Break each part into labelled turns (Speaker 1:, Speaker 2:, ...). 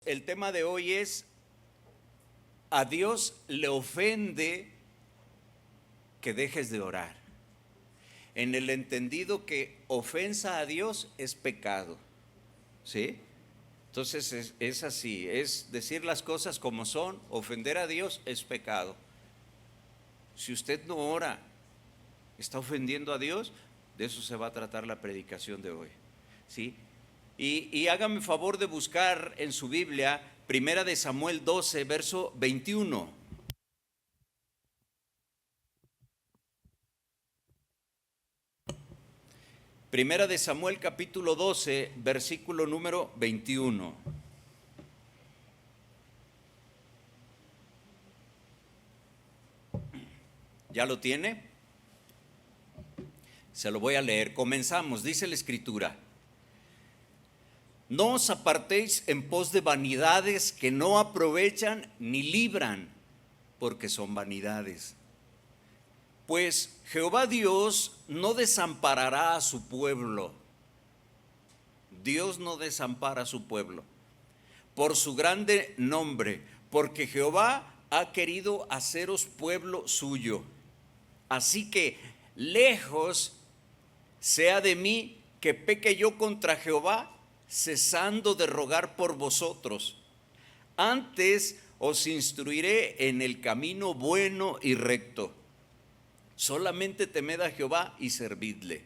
Speaker 1: El tema de hoy es: a Dios le ofende que dejes de orar. En el entendido que ofensa a Dios es pecado, ¿sí? Entonces es así, es decir las cosas como son. Ofender a Dios es pecado. Si usted no ora, está ofendiendo a Dios. De eso se va a tratar la predicación de hoy, ¿sí? Y hágame favor de buscar en su Biblia Primera de Samuel 12, verso 21. Primera de Samuel capítulo 12, versículo número 21. ¿Ya lo tiene? Se lo voy a leer. Comenzamos. Dice la Escritura: no os apartéis en pos de vanidades que no aprovechan ni libran, porque son vanidades. Pues Jehová Dios no desamparará a su pueblo. Dios no desampara a su pueblo por su grande nombre, porque Jehová ha querido haceros pueblo suyo. Así que lejos sea de mí que peque yo contra Jehová, cesando de rogar por vosotros. Antes os instruiré en el camino bueno y recto. Solamente temed a Jehová y servidle.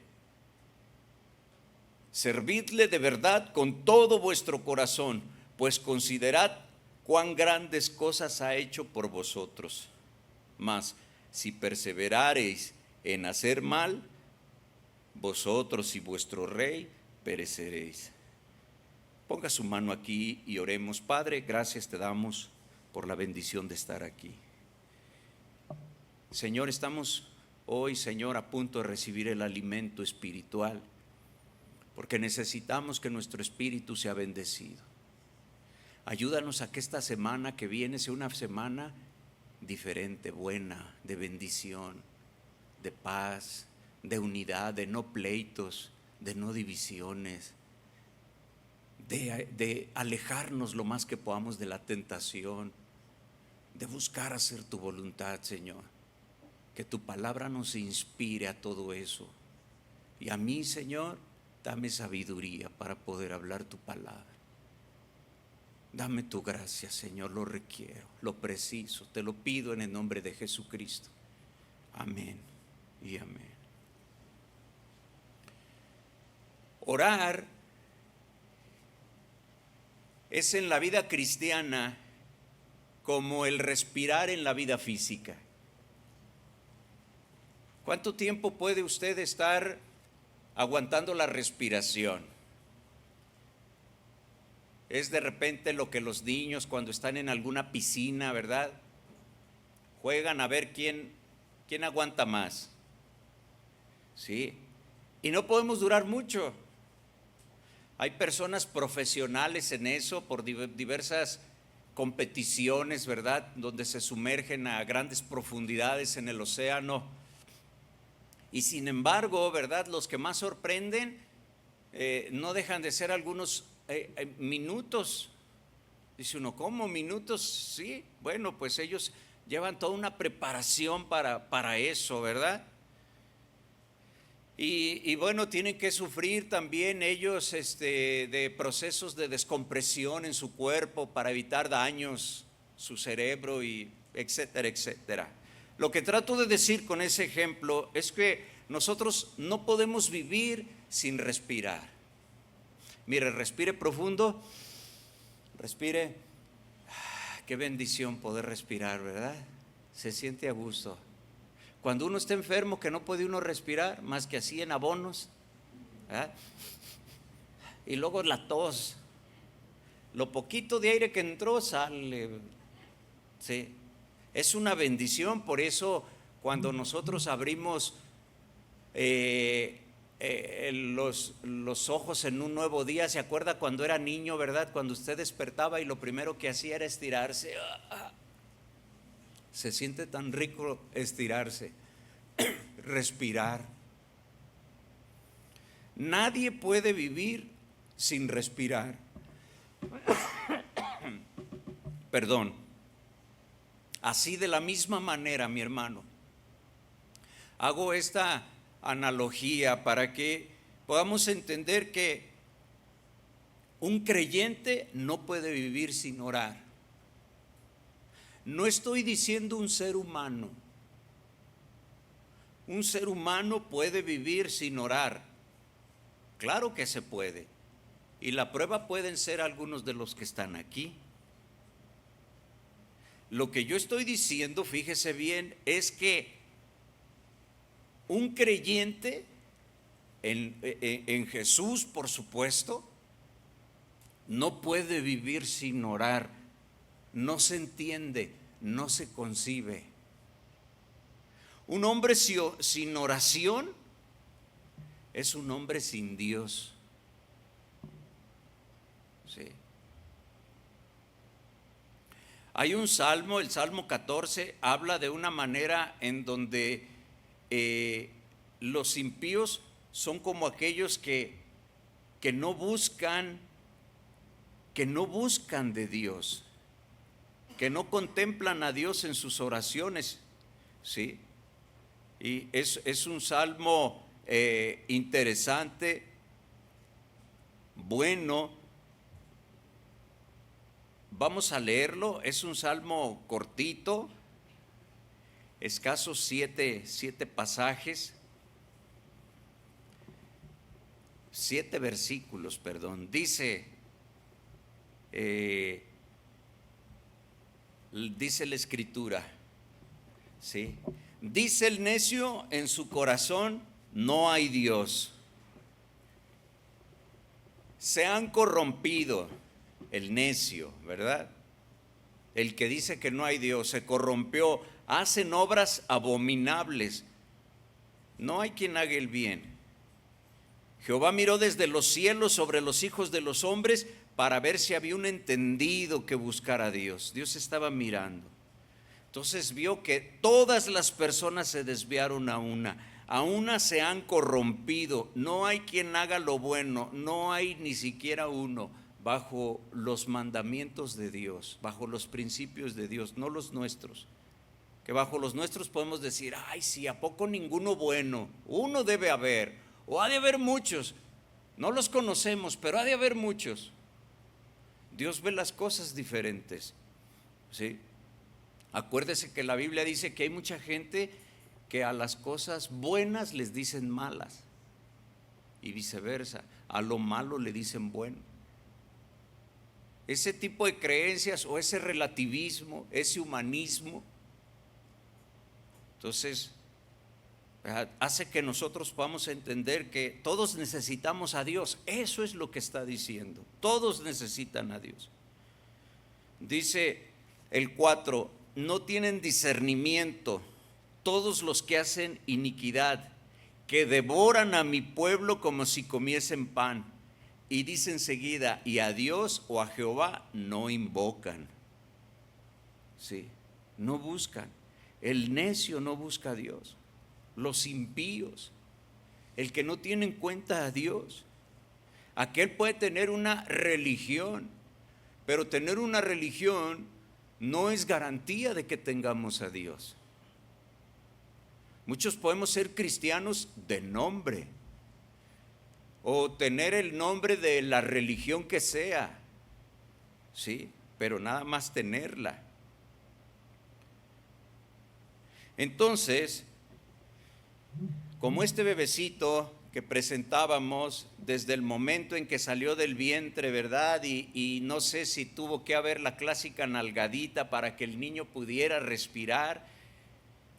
Speaker 1: Servidle de verdad con todo vuestro corazón, pues considerad cuán grandes cosas ha hecho por vosotros. Mas si perseverareis en hacer mal, vosotros y vuestro rey pereceréis. Ponga su mano aquí y oremos. Padre, gracias te damos por la bendición de estar aquí. Señor, estamos hoy, Señor, a punto de recibir el alimento espiritual, porque necesitamos que nuestro espíritu sea bendecido. Ayúdanos a que esta semana que viene sea una semana diferente, buena, de bendición, de paz, de unidad, de no pleitos, de no divisiones, de alejarnos lo más que podamos de la tentación, de buscar hacer tu voluntad, Señor. Que tu palabra nos inspire a todo eso. Y a mí, Señor, dame sabiduría para poder hablar tu palabra. Dame tu gracia, Señor, lo requiero, lo preciso, te lo pido en el nombre de Jesucristo. Amén y amén. Orar es en la vida cristiana como el respirar en la vida física. ¿Cuánto tiempo puede usted estar aguantando la respiración? Es de repente lo que los niños cuando están en alguna piscina, ¿verdad? Juegan a ver quién aguanta más. Sí. Y no podemos durar mucho. Hay personas profesionales en eso por diversas competiciones, ¿verdad? Donde se sumergen a grandes profundidades en el océano. Y sin embargo, ¿verdad? Los que más sorprenden no dejan de ser algunos minutos. Dice uno, ¿cómo minutos? Sí, bueno, pues ellos llevan toda una preparación para eso, ¿verdad? Y bueno, tienen que sufrir también ellos de procesos de descompresión en su cuerpo para evitar daños, su cerebro y etcétera, etcétera. Lo que trato de decir con ese ejemplo es que nosotros no podemos vivir sin respirar. Mire, respire profundo, respire. Qué bendición poder respirar, ¿verdad? Se siente a gusto. Cuando uno está enfermo que no puede uno respirar más que así en abonos, ¿verdad? Y luego la tos, lo poquito de aire que entró sale, ¿sí? Es una bendición. Por eso cuando nosotros abrimos los ojos en un nuevo día, ¿se acuerda cuando era niño, verdad? Cuando usted despertaba y lo primero que hacía era estirarse. Se siente tan rico estirarse, respirar. Nadie puede vivir sin respirar. perdón. Así de la misma manera, mi hermano, hago esta analogía para que podamos entender que un creyente no puede vivir sin orar. No estoy diciendo un ser humano. Un ser humano puede vivir sin orar. Claro que se puede. Y la prueba pueden ser algunos de los que están aquí. Lo que yo estoy diciendo, fíjese bien, es que un creyente en Jesús, por supuesto, no puede vivir sin orar. No se entiende, no se concibe. Un hombre sin oración es un hombre sin Dios. Sí. Hay un salmo, el Salmo 14, habla de una manera en donde los impíos son como aquellos que no buscan de Dios, que no contemplan a Dios en sus oraciones, ¿sí? Y es un salmo interesante, bueno. Vamos a leerlo, es un salmo cortito, escasos siete pasajes, 7 versículos, perdón. Dice la escritura, ¿sí? Dice el necio en su corazón, no hay Dios. Se han corrompido, el necio, ¿verdad? El que dice que no hay Dios, se corrompió, hacen obras abominables. No hay quien haga el bien. Jehová miró desde los cielos sobre los hijos de los hombres para ver si había un entendido que buscara a Dios. Dios estaba mirando. Entonces vio que todas las personas se desviaron a una se han corrompido, no hay quien haga lo bueno, no hay ni siquiera uno bajo los mandamientos de Dios, bajo los principios de Dios, no los nuestros. Que bajo los nuestros podemos decir, ay, sí, ¿a poco ninguno bueno? Uno debe haber, o ha de haber muchos. No los conocemos, pero ha de haber muchos. Dios ve las cosas diferentes, ¿sí? Acuérdese que la Biblia dice que hay mucha gente que a las cosas buenas les dicen malas y viceversa, a lo malo le dicen bueno. Ese tipo de creencias o ese relativismo, ese humanismo, entonces hace que nosotros podamos entender que todos necesitamos a Dios. Eso es lo que está diciendo, todos necesitan a Dios. Dice el 4, no tienen discernimiento todos los que hacen iniquidad, que devoran a mi pueblo como si comiesen pan. Y dice enseguida, y a Dios o a Jehová no invocan. Sí, no buscan. El necio no busca a Dios. Los impíos, el que no tiene en cuenta a Dios. Aquel puede tener una religión, pero tener una religión no es garantía de que tengamos a Dios. Muchos podemos ser cristianos de nombre, o tener el nombre de la religión que sea, sí, pero nada más tenerla. Entonces, como este bebecito que presentábamos desde el momento en que salió del vientre, ¿verdad? Y no sé si tuvo que haber la clásica nalgadita para que el niño pudiera respirar,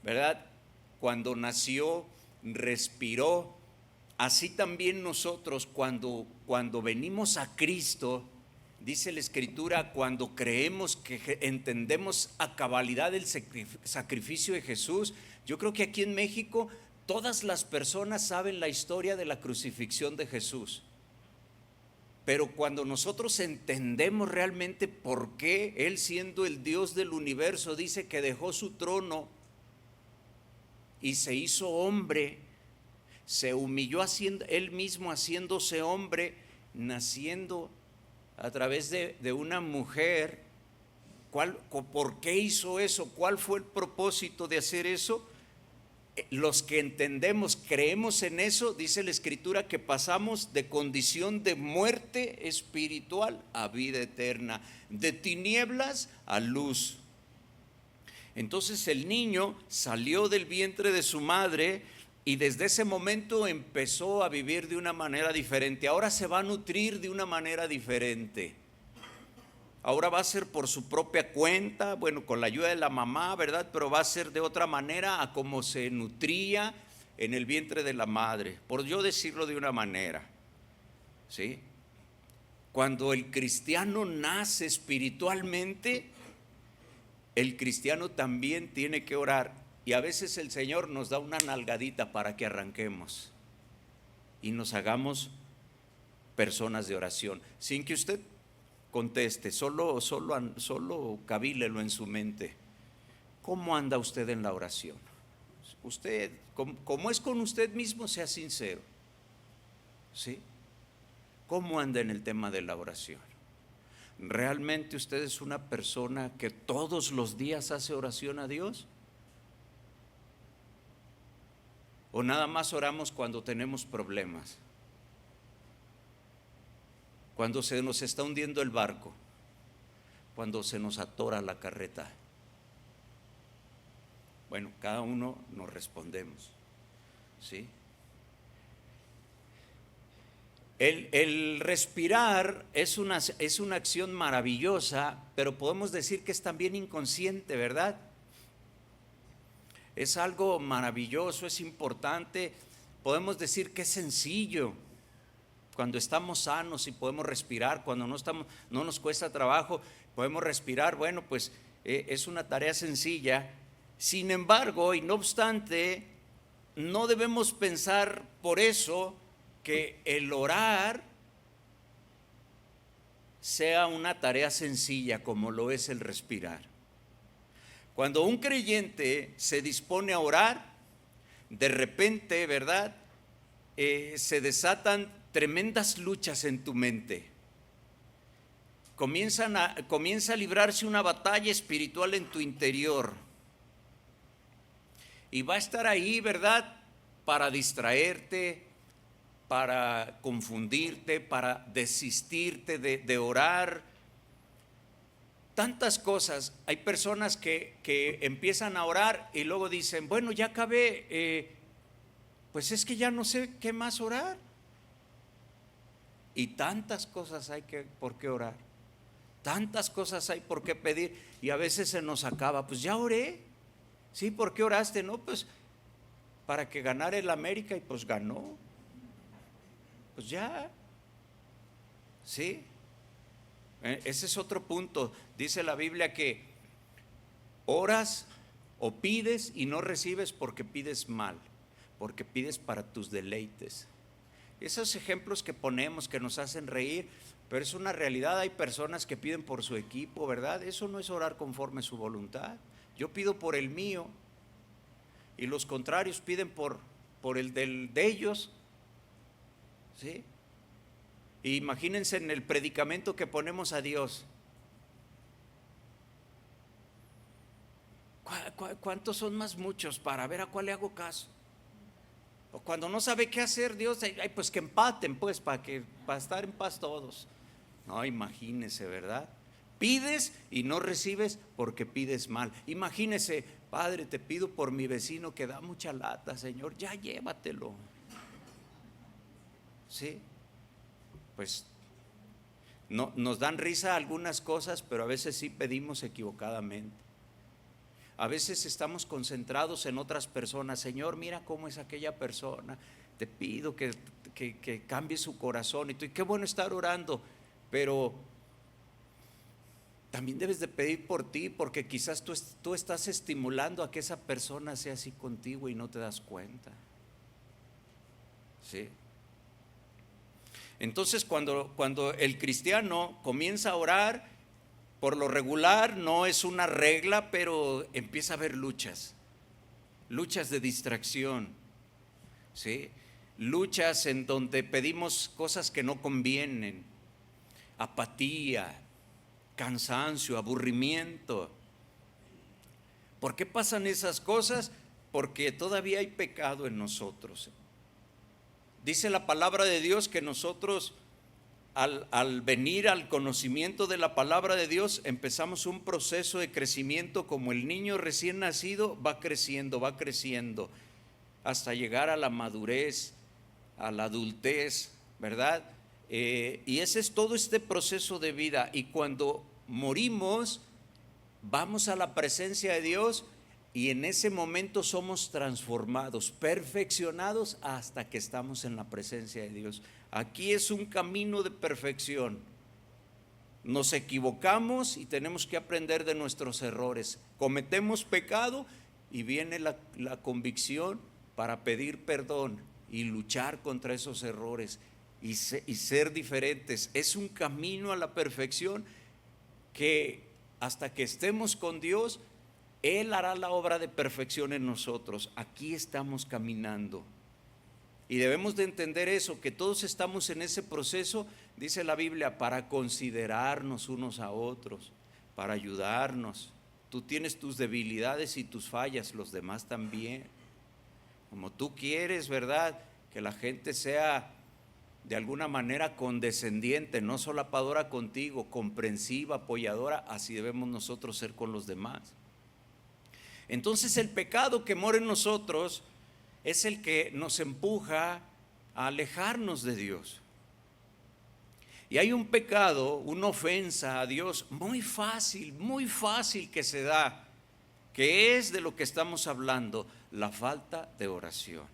Speaker 1: ¿verdad? Cuando nació, respiró. Así también nosotros cuando venimos a Cristo, dice la Escritura, cuando creemos que entendemos a cabalidad el sacrificio de Jesús. Yo creo que aquí en México todas las personas saben la historia de la crucifixión de Jesús. Pero cuando nosotros entendemos realmente por qué Él, siendo el Dios del universo, dice que dejó su trono y se hizo hombre, se humilló Él mismo haciéndose hombre, naciendo a través de una mujer, ¿Por qué hizo eso? ¿Cuál fue el propósito de hacer eso? Los que entendemos, creemos en eso, dice la Escritura que pasamos de condición de muerte espiritual a vida eterna, de tinieblas a luz. Entonces el niño salió del vientre de su madre y desde ese momento empezó a vivir de una manera diferente. Ahora se va a nutrir de una manera diferente. Ahora va a ser por su propia cuenta, bueno, con la ayuda de la mamá, ¿verdad? Pero va a ser de otra manera a como se nutría en el vientre de la madre, por yo decirlo de una manera, ¿sí? Cuando el cristiano nace espiritualmente, el cristiano también tiene que orar. Y a veces el Señor nos da una nalgadita para que arranquemos y nos hagamos personas de oración, sin que usted conteste, solo cabílelo en su mente. ¿Cómo anda usted en la oración? Usted, como es con usted mismo, sea sincero, ¿sí? ¿Cómo anda en el tema de la oración? ¿Realmente usted es una persona que todos los días hace oración a Dios? ¿O nada más oramos cuando tenemos problemas? Cuando se nos está hundiendo el barco, cuando se nos atora la carreta. Bueno, cada uno nos respondemos, ¿sí? El respirar es una acción maravillosa, pero podemos decir que es también inconsciente, ¿verdad? Es algo maravilloso, es importante, podemos decir que es sencillo. Cuando estamos sanos y podemos respirar, cuando no nos cuesta trabajo, podemos respirar, bueno, pues es una tarea sencilla. Sin embargo, y no obstante, no debemos pensar por eso que el orar sea una tarea sencilla como lo es el respirar. Cuando un creyente se dispone a orar, de repente, ¿verdad? Se desatan tremendas luchas en tu mente. Comienza a librarse una batalla espiritual en tu interior. Y va a estar ahí, ¿verdad? Para distraerte, para confundirte, para desistirte de orar. Tantas cosas. Hay personas que empiezan a orar y luego dicen, bueno, ya acabé, pues es que ya no sé qué más orar. Y tantas cosas hay por qué orar, tantas cosas hay por qué pedir, y a veces se nos acaba, pues ya oré. Sí, ¿por qué oraste? No, pues para que ganara el América, y pues ganó. Pues ya, ¿sí? Ese es otro punto. Dice la Biblia que oras o pides y no recibes porque pides mal, porque pides para tus deleites. Esos ejemplos que ponemos que nos hacen reír, pero es una realidad. Hay personas que piden por su equipo, ¿verdad? Eso no es orar conforme a su voluntad. Yo pido por el mío y los contrarios piden por el de ellos, ¿sí? Y imagínense en el predicamento que ponemos a Dios. ¿Cuántos son más muchos para ver a cuál le hago caso? O cuando no sabe qué hacer Dios, pues que empaten, pues, para estar en paz todos. No, imagínese, ¿verdad? Pides y no recibes porque pides mal. Imagínese, Padre, te pido por mi vecino que da mucha lata, Señor, ya llévatelo. ¿Sí? Pues no, nos dan risa algunas cosas, pero a veces sí pedimos equivocadamente. A veces estamos concentrados en otras personas. Señor, mira cómo es aquella persona, te pido que cambie su corazón. Y qué bueno estar orando, pero también debes de pedir por ti, porque quizás tú estás estimulando a que esa persona sea así contigo y no te das cuenta. ¿Sí? Entonces cuando el cristiano comienza a orar, por lo regular no es una regla, pero empieza a haber luchas de distracción, ¿sí? Luchas en donde pedimos cosas que no convienen, apatía, cansancio, aburrimiento. ¿Por qué pasan esas cosas? Porque todavía hay pecado en nosotros. Dice la palabra de Dios que nosotros al venir al conocimiento de la palabra de Dios empezamos un proceso de crecimiento como el niño recién nacido va creciendo hasta llegar a la madurez, a la adultez, ¿verdad? Y ese es todo este proceso de vida, y cuando morimos vamos a la presencia de Dios y en ese momento somos transformados, perfeccionados hasta que estamos en la presencia de Dios. Aquí es un camino de perfección. Nos equivocamos y tenemos que aprender de nuestros errores. Cometemos pecado y viene la convicción para pedir perdón y luchar contra esos errores y ser diferentes. Es un camino a la perfección que hasta que estemos con Dios, Él hará la obra de perfección en nosotros. Aquí estamos caminando. Y debemos de entender eso, que todos estamos en ese proceso, dice la Biblia, para considerarnos unos a otros, para ayudarnos. Tú tienes tus debilidades y tus fallas, los demás también. Como tú quieres, ¿verdad? Que la gente sea de alguna manera condescendiente, no solapadora contigo, comprensiva, apoyadora, así debemos nosotros ser con los demás. Entonces el pecado que mora en nosotros es el que nos empuja a alejarnos de Dios. Y hay un pecado, una ofensa a Dios muy fácil que se da, que es de lo que estamos hablando, la falta de oración.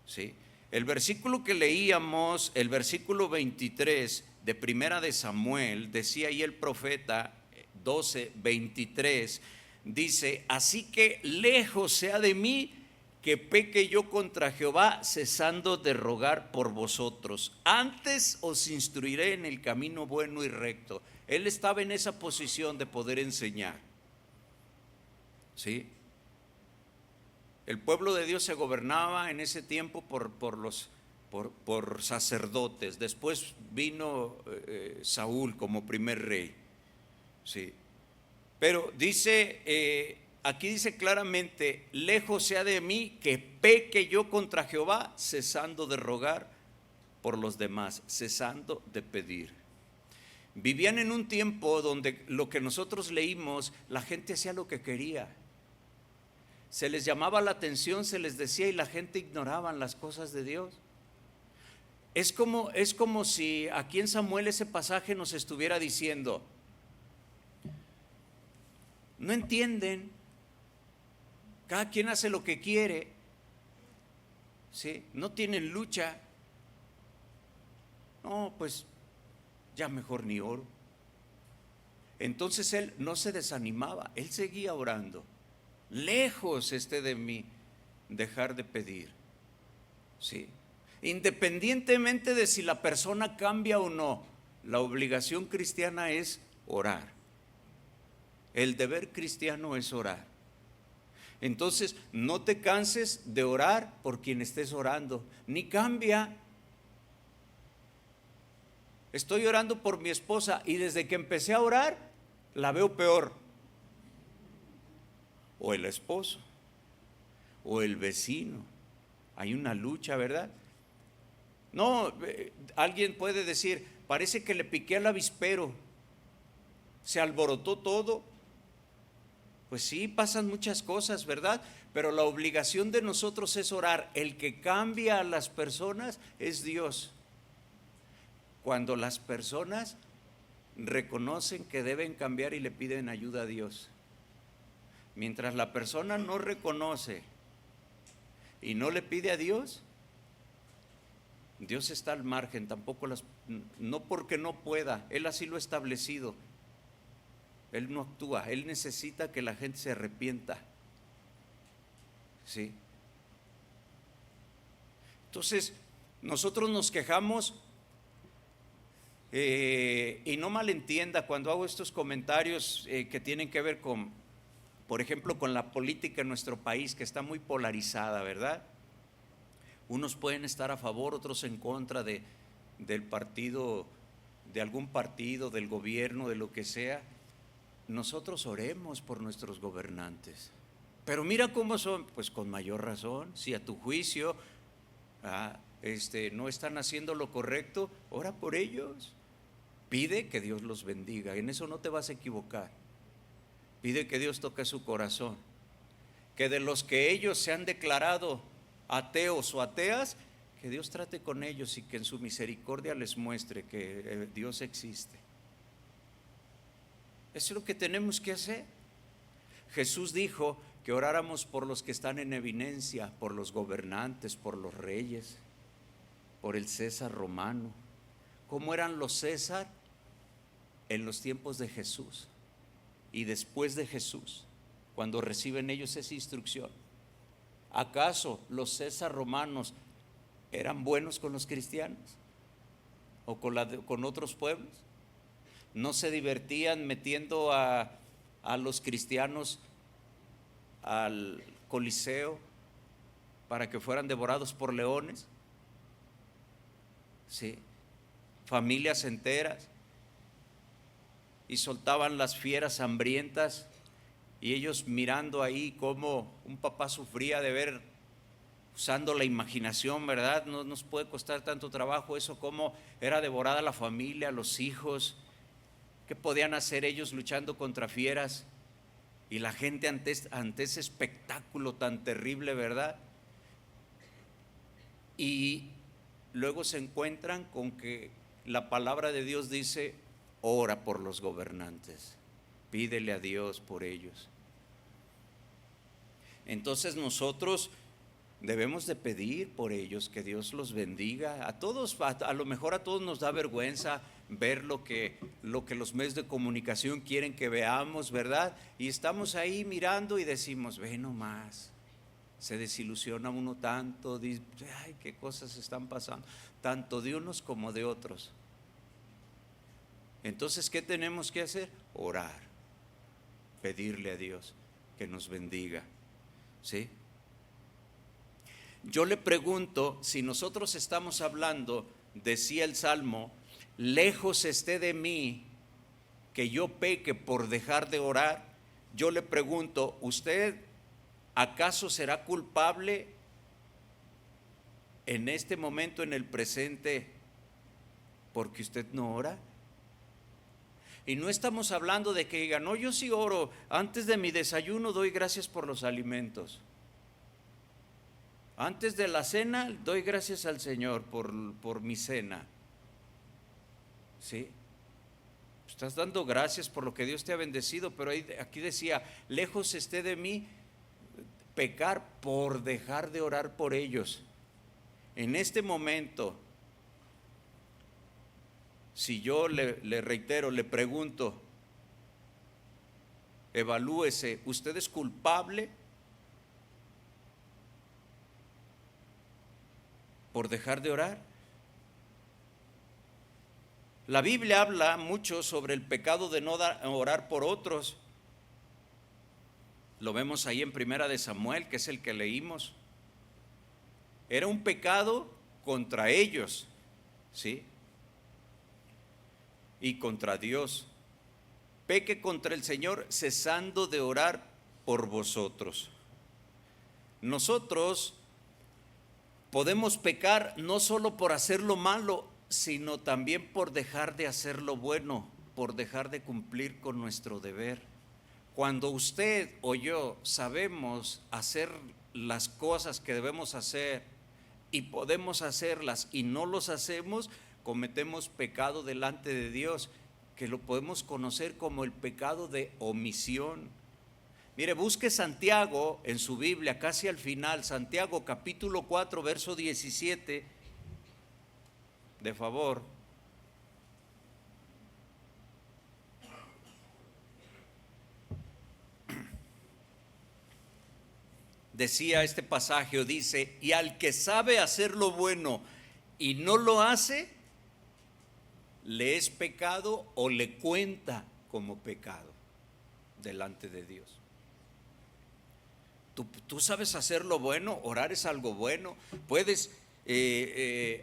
Speaker 1: ¿Sí? El versículo que leíamos, el versículo 23 de Primera de Samuel, decía ahí el profeta 12:23, dice: así que lejos sea de mí que peque yo contra Jehová, cesando de rogar por vosotros. Antes os instruiré en el camino bueno y recto. Él estaba en esa posición de poder enseñar. ¿Sí? El pueblo de Dios se gobernaba en ese tiempo por sacerdotes. Después vino Saúl como primer rey. ¿Sí? Pero dice, aquí dice claramente: lejos sea de mí que peque yo contra Jehová, cesando de rogar por los demás, cesando de pedir. Vivían en un tiempo donde lo que nosotros leímos, la gente hacía lo que quería. Se les llamaba la atención, se les decía, y la gente ignoraba las cosas de Dios. Es como si aquí en Samuel ese pasaje nos estuviera diciendo: no entienden, cada quien hace lo que quiere, ¿sí? No tienen lucha. No, pues ya mejor ni oro. Entonces él no se desanimaba, él seguía orando. Lejos esté de mí dejar de pedir, ¿sí? Independientemente de si la persona cambia o no, la obligación cristiana es orar. El deber cristiano es orar. Entonces, no te canses de orar por quien estés orando, ni cambia. Estoy orando por mi esposa y desde que empecé a orar, la veo peor. O el esposo, o el vecino. Hay una lucha, ¿verdad? No, alguien puede decir: parece que le piqué al avispero, se alborotó todo. Pues sí, pasan muchas cosas, ¿verdad? Pero la obligación de nosotros es orar. El que cambia a las personas es Dios. Cuando las personas reconocen que deben cambiar y le piden ayuda a Dios. Mientras la persona no reconoce y no le pide a Dios, Dios está al margen, no porque no pueda, Él así lo ha establecido. Él no actúa, Él necesita que la gente se arrepienta. ¿Sí? Entonces, nosotros nos quejamos, y no malentienda cuando hago estos comentarios que tienen que ver con, por ejemplo, con la política en nuestro país, que está muy polarizada, ¿verdad? Unos pueden estar a favor, otros en contra del partido de algún partido, del gobierno, de lo que sea, nosotros oremos por nuestros gobernantes. Pero mira cómo son, pues con mayor razón, si a tu juicio no están haciendo lo correcto, ora por ellos. Pide que Dios los bendiga, en eso no te vas a equivocar. Pide que Dios toque su corazón, que de los que ellos se han declarado ateos o ateas, que Dios trate con ellos y que en su misericordia les muestre que Dios existe. Eso es lo que tenemos que hacer. Jesús dijo que oráramos por los que están en evidencia, por los gobernantes, por los reyes, por el César romano. ¿Cómo eran los César en los tiempos de Jesús y después de Jesús, cuando reciben ellos esa instrucción? ¿Acaso los César romanos eran buenos con los cristianos o con otros pueblos? ¿No se divertían metiendo a los cristianos al Coliseo para que fueran devorados por leones? Sí, familias enteras, y soltaban las fieras hambrientas, y ellos mirando ahí cómo un papá sufría de ver, usando la imaginación, ¿verdad? No nos puede costar tanto trabajo eso, cómo era devorada la familia, los hijos. ¿Qué podían hacer ellos luchando contra fieras? Y la gente ante ese espectáculo tan terrible, ¿verdad? Y luego se encuentran con que la palabra de Dios dice: ora por los gobernantes, pídele a Dios por ellos. Entonces nosotros debemos de pedir por ellos, que Dios los bendiga. A todos, a lo mejor a todos nos da vergüenza ver lo que los medios de comunicación quieren que veamos, ¿verdad? Y estamos ahí mirando y decimos: ve nomás, se desilusiona uno tanto, dice: ay, qué cosas están pasando, tanto de unos como de otros. Entonces, ¿qué tenemos que hacer? Orar, pedirle a Dios que nos bendiga, ¿sí? Yo le pregunto, si nosotros estamos hablando, decía el Salmo: lejos esté de mí que yo peque por dejar de orar. Yo le pregunto, ¿usted acaso será culpable en este momento, en el presente, porque usted no ora? Y no estamos hablando de que diga: no, yo sí oro, antes de mi desayuno doy gracias por los alimentos, antes de la cena doy gracias al Señor por mi cena. ¿Sí? Estás dando gracias por lo que Dios te ha bendecido, pero aquí decía: lejos esté de mí pecar por dejar de orar por ellos. En este momento, si yo le reitero, le pregunto, evalúese, ¿usted es culpable por dejar de orar? La Biblia habla mucho sobre el pecado de no orar por otros. Lo vemos ahí en Primera de Samuel, que es el que leímos. Era un pecado contra ellos, ¿sí? Y contra Dios. Peque contra el Señor cesando de orar por vosotros. Nosotros podemos pecar no solo por hacer lo malo, sino también por dejar de hacer lo bueno, por dejar de cumplir con nuestro deber. Cuando usted o yo sabemos hacer las cosas que debemos hacer y podemos hacerlas y no los hacemos, cometemos pecado delante de Dios, que lo podemos conocer como el pecado de omisión. Mire, busque Santiago en su Biblia, casi al final, Santiago capítulo 4, verso 17, de favor. Decía este pasaje, o dice: y al que sabe hacer lo bueno y no lo hace, le es pecado o le cuenta como pecado delante de Dios. Tú sabes hacer lo bueno, orar es algo bueno, puedes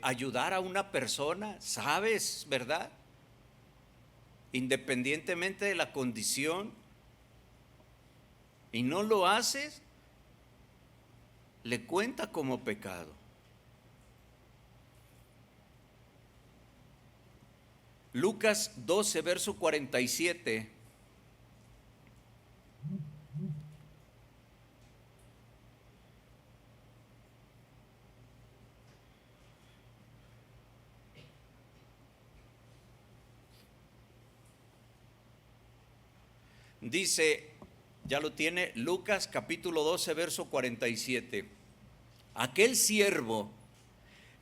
Speaker 1: ayudar a una persona, sabes, ¿verdad? independientemente de la condición, y no lo haces, le cuenta como pecado. Lucas 12, verso 47. Dice, ya lo tiene, Lucas capítulo 12, verso 47. Aquel siervo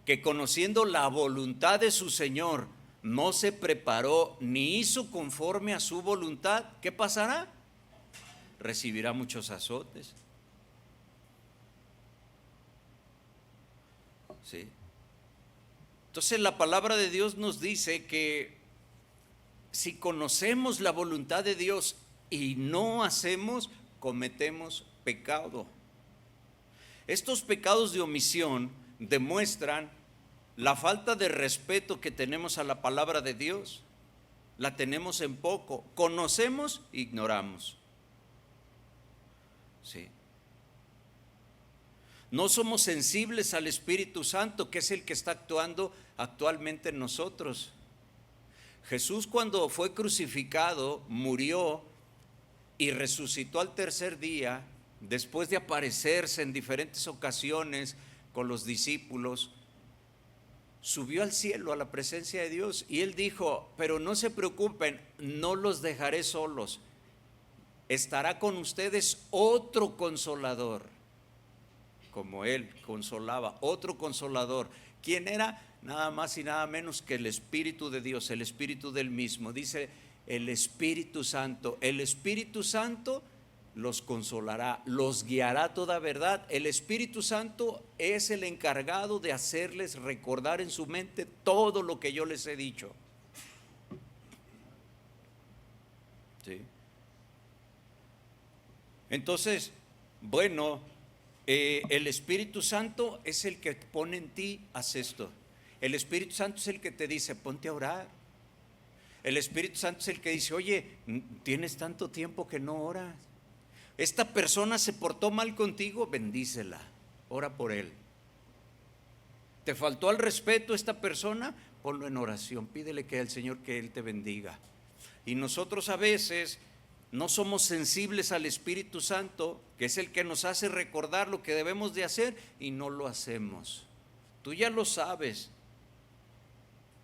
Speaker 1: que conociendo la voluntad de su Señor no se preparó ni hizo conforme a su voluntad, ¿qué pasará? Recibirá muchos azotes. ¿Sí? Entonces la palabra de Dios nos dice que si conocemos la voluntad de Dios y no hacemos, cometemos pecado. Estos pecados de omisión demuestran la falta de respeto que tenemos a la palabra de Dios. La tenemos en poco. Conocemos, ignoramos. Sí. No somos sensibles al Espíritu Santo, que es el que está actuando actualmente en nosotros. Jesús, cuando fue crucificado, murió y resucitó al tercer día, después de aparecerse en diferentes ocasiones con los discípulos, subió al cielo a la presencia de Dios y él dijo, pero no se preocupen, no los dejaré solos, estará con ustedes otro consolador, como él consolaba, otro consolador. ¿Quién era? Nada más y nada menos que el Espíritu de Dios, el Espíritu del mismo. Dice el Espíritu Santo. El Espíritu Santo los consolará, los guiará a toda verdad. El Espíritu Santo es el encargado de hacerles recordar en su mente todo lo que yo les he dicho. ¿Sí? Entonces, bueno, el Espíritu Santo es el que pone en ti, haz esto. El Espíritu Santo es el que te dice, ponte a orar. El Espíritu Santo es el que dice, oye, tienes tanto tiempo que no oras. Esta persona se portó mal contigo, bendícela, ora por él. ¿Te faltó al respeto a esta persona? Ponlo en oración, pídele que al Señor que Él te bendiga. Y nosotros a veces no somos sensibles al Espíritu Santo, que es el que nos hace recordar lo que debemos de hacer y no lo hacemos. Tú ya lo sabes,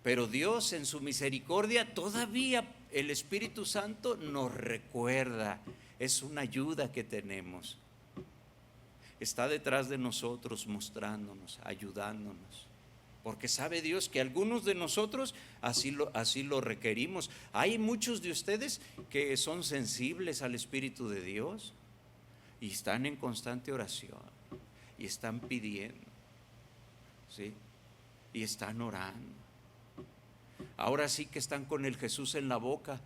Speaker 1: pero Dios en su misericordia todavía el Espíritu Santo nos recuerda. Es una ayuda que tenemos. Está detrás de nosotros mostrándonos, ayudándonos. Porque sabe Dios que algunos de nosotros así lo requerimos. Hay muchos de ustedes que son sensibles al Espíritu de Dios y están en constante oración y están pidiendo, ¿sí? Y están orando. Ahora sí que están con el Jesús en la boca.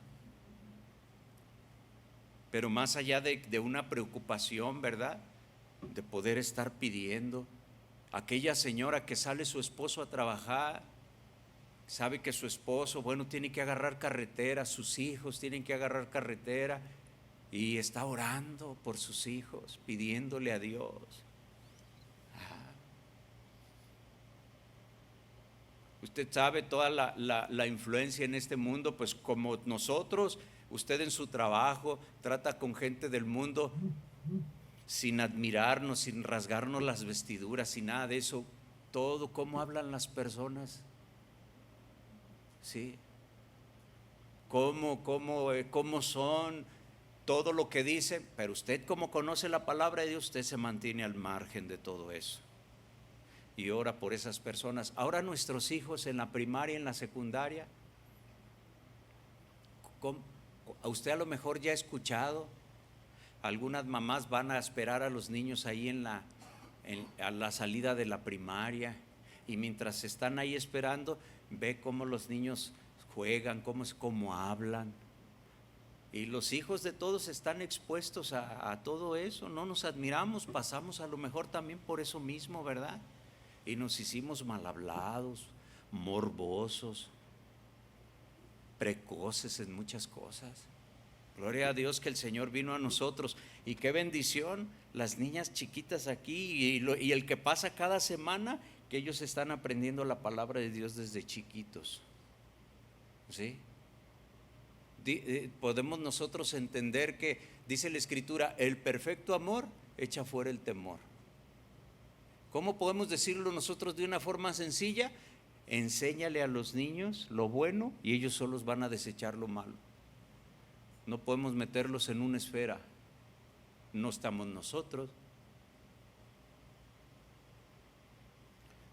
Speaker 1: Pero más allá de una preocupación, ¿verdad?, de poder estar pidiendo. Aquella señora que sale su esposo a trabajar, sabe que su esposo, bueno, tiene que agarrar carretera, sus hijos tienen que agarrar carretera y está orando por sus hijos, pidiéndole a Dios. Usted sabe toda la influencia en este mundo, pues como nosotros, usted en su trabajo trata con gente del mundo sin admirarnos, sin rasgarnos las vestiduras, sin nada de eso. Todo, cómo hablan las personas, ¿sí? Cómo son, todo lo que dicen, pero usted como conoce la palabra de Dios, usted se mantiene al margen de todo eso y ora por esas personas. Ahora nuestros hijos en la primaria, en la secundaria, a usted a lo mejor ya ha escuchado, algunas mamás van a esperar a los niños ahí a la salida de la primaria y mientras están ahí esperando, ve cómo los niños juegan, cómo hablan. Y los hijos de todos están expuestos a todo eso. No nos admiramos, pasamos a lo mejor también por eso mismo, ¿verdad? Y nos hicimos mal hablados, morbosos. precoces en muchas cosas. Gloria a Dios que el Señor vino a nosotros. Y qué bendición las niñas chiquitas aquí y el que pasa cada semana, que ellos están aprendiendo la palabra de Dios desde chiquitos. ¿Sí? Podemos nosotros entender que, dice la Escritura, el perfecto amor echa fuera el temor. ¿Cómo podemos decirlo nosotros de una forma sencilla? Enséñale a los niños lo bueno y ellos solos van a desechar lo malo. No podemos meterlos en una esfera, no estamos nosotros.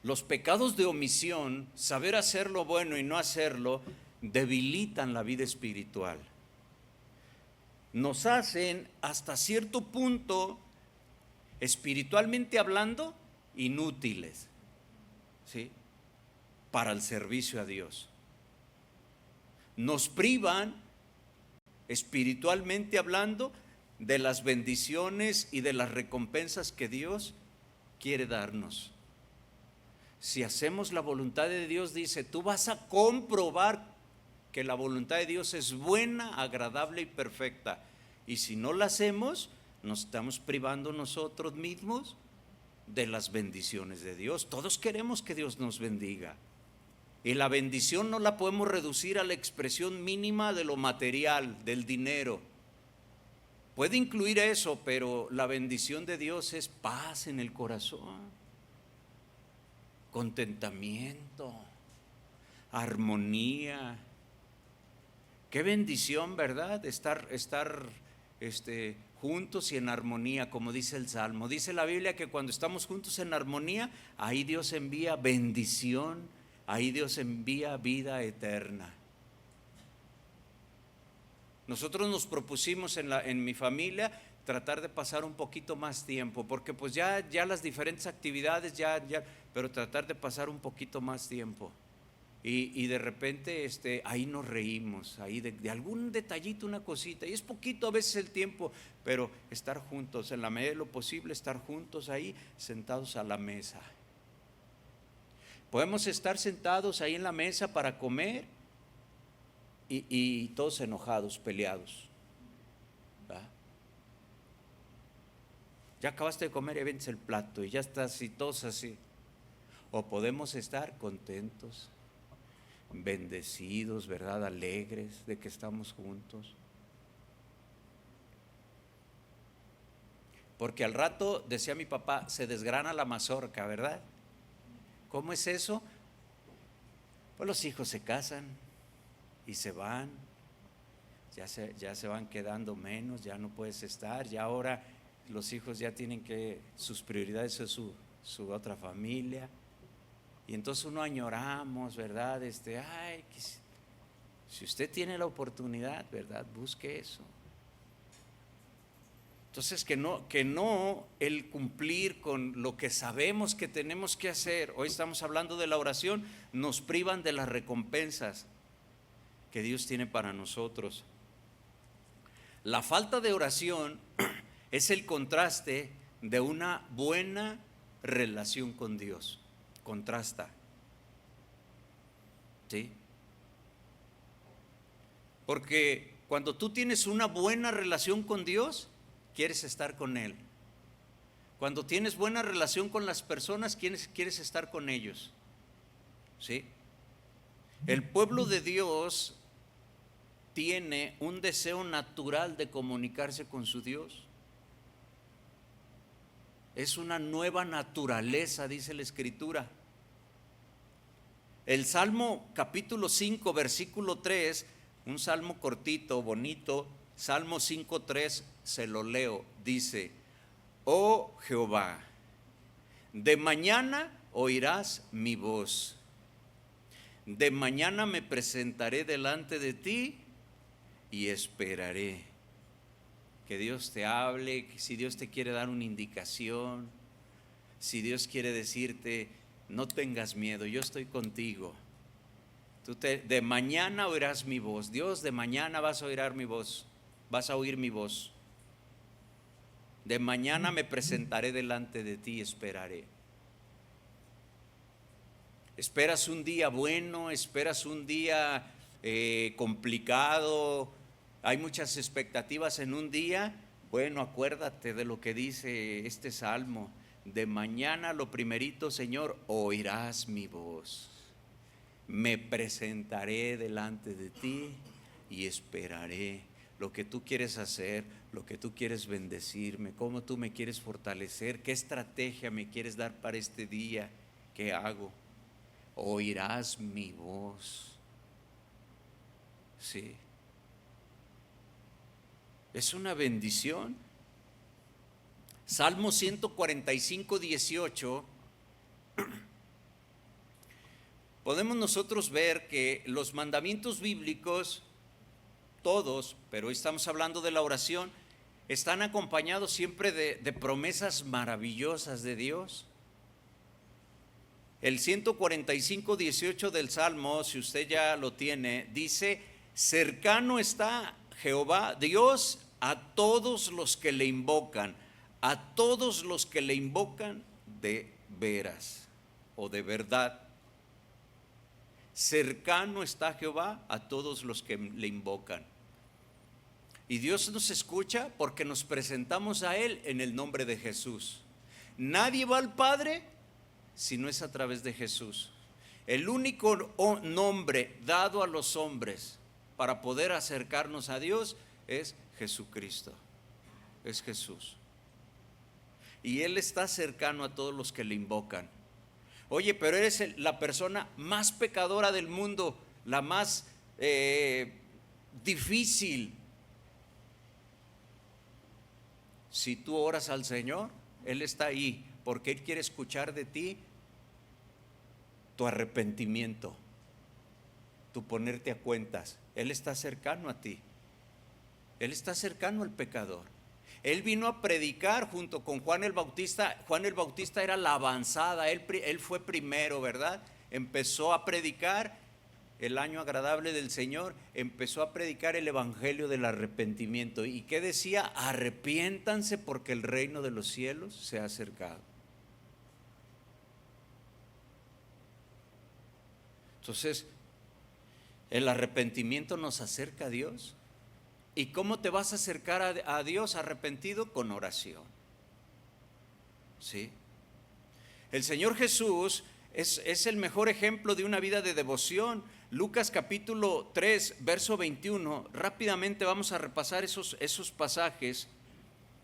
Speaker 1: Los pecados de omisión, saber hacer lo bueno y no hacerlo, debilitan la vida espiritual. Nos hacen hasta cierto punto, espiritualmente hablando, inútiles, ¿sí?, para el servicio a Dios. Nos privan, espiritualmente hablando, de las bendiciones y de las recompensas que Dios quiere darnos. Si hacemos la voluntad de Dios, dice, tú vas a comprobar que la voluntad de Dios es buena, agradable y perfecta. Y si no la hacemos, nos estamos privando nosotros mismos de las bendiciones de Dios. Todos queremos que Dios nos bendiga. Y la bendición no la podemos reducir a la expresión mínima de lo material, del dinero. Puede incluir eso, pero la bendición de Dios es paz en el corazón, contentamiento, armonía. Qué bendición, ¿verdad? Estar juntos y en armonía, como dice el Salmo. Dice la Biblia que cuando estamos juntos en armonía, ahí Dios envía bendición, ahí Dios envía vida eterna. Nosotros nos propusimos en mi familia tratar de pasar un poquito más tiempo, porque pues ya las diferentes actividades, pero tratar de pasar un poquito más tiempo. Y de repente ahí nos reímos, ahí de algún detallito, una cosita, y es poquito a veces el tiempo, pero estar juntos, en la medida de lo posible, estar juntos ahí, sentados a la mesa. Podemos estar sentados ahí en la mesa para comer y todos enojados, peleados, ¿verdad? Ya acabaste de comer y avientas el plato y ya estás y todos así. O podemos estar contentos, bendecidos, ¿verdad?, alegres de que estamos juntos. Porque al rato, decía mi papá, se desgrana la mazorca, ¿verdad? ¿Cómo es eso? Pues los hijos se casan y se van, ya se van quedando menos, ya no puedes estar, ya ahora los hijos ya tienen que, sus prioridades es su otra familia. Y entonces uno añoramos, ¿verdad? Si usted tiene la oportunidad, ¿verdad?, busque eso. Entonces que no el cumplir con lo que sabemos que tenemos que hacer. Hoy estamos hablando de la oración, nos privan de las recompensas que Dios tiene para nosotros. La falta de oración es el contraste de una buena relación con Dios. Contrasta, ¿sí? Porque cuando tú tienes una buena relación con Dios, quieres estar con Él. Cuando tienes buena relación con las personas, quieres estar con ellos, ¿sí? El pueblo de Dios tiene un deseo natural de comunicarse con su Dios. Es una nueva naturaleza, dice la Escritura. El Salmo capítulo 5, versículo 3, un salmo cortito, bonito, Salmo 5:3, se lo leo, dice: oh Jehová, de mañana oirás mi voz, de mañana me presentaré delante de ti y esperaré. Que Dios te hable, si Dios te quiere dar una indicación, si Dios quiere decirte, no tengas miedo, yo estoy contigo. De mañana oirás mi voz. Dios, de mañana vas a oír mi voz. Vas a oír mi voz. De mañana me presentaré delante de ti y esperaré. Esperas un día bueno, esperas un día complicado, hay muchas expectativas en un día. Bueno, acuérdate de lo que dice este salmo: de mañana lo primerito, Señor, oirás mi voz. Me presentaré delante de ti y esperaré lo que tú quieres hacer, lo que tú quieres bendecirme, cómo tú me quieres fortalecer, qué estrategia me quieres dar para este día, qué hago. Oirás mi voz. Sí. Es una bendición. Salmo 145, 18. Podemos nosotros ver que los mandamientos bíblicos, todos, pero hoy estamos hablando de la oración, están acompañados siempre de promesas maravillosas de Dios. El 145, 18 del Salmo, si usted ya lo tiene, dice: cercano está Jehová Dios a todos los que le invocan, a todos los que le invocan de veras o de verdad. Cercano está Jehová a todos los que le invocan. Y Dios nos escucha porque nos presentamos a Él en el nombre de Jesús. Nadie va al Padre si no es a través de Jesús. El único nombre dado a los hombres para poder acercarnos a Dios es Jesucristo, es Jesús. Y Él está cercano a todos los que le invocan. Oye, pero eres la persona más pecadora del mundo, la más difícil. Si tú oras al Señor, Él está ahí, porque Él quiere escuchar de ti tu arrepentimiento, tu ponerte a cuentas. Él está cercano a ti. Él está cercano al pecador. Él vino a predicar junto con Juan el Bautista. Juan el Bautista era la avanzada, él fue primero, ¿verdad? Empezó a predicar el año agradable del Señor, empezó a predicar el evangelio del arrepentimiento. ¿Y qué decía? Arrepiéntanse porque el reino de los cielos se ha acercado. Entonces, el arrepentimiento nos acerca a Dios. ¿Y cómo te vas a acercar a Dios arrepentido? Con oración. ¿Sí? El Señor Jesús es el mejor ejemplo de una vida de devoción. Lucas capítulo 3, verso 21. Rápidamente vamos a repasar esos pasajes,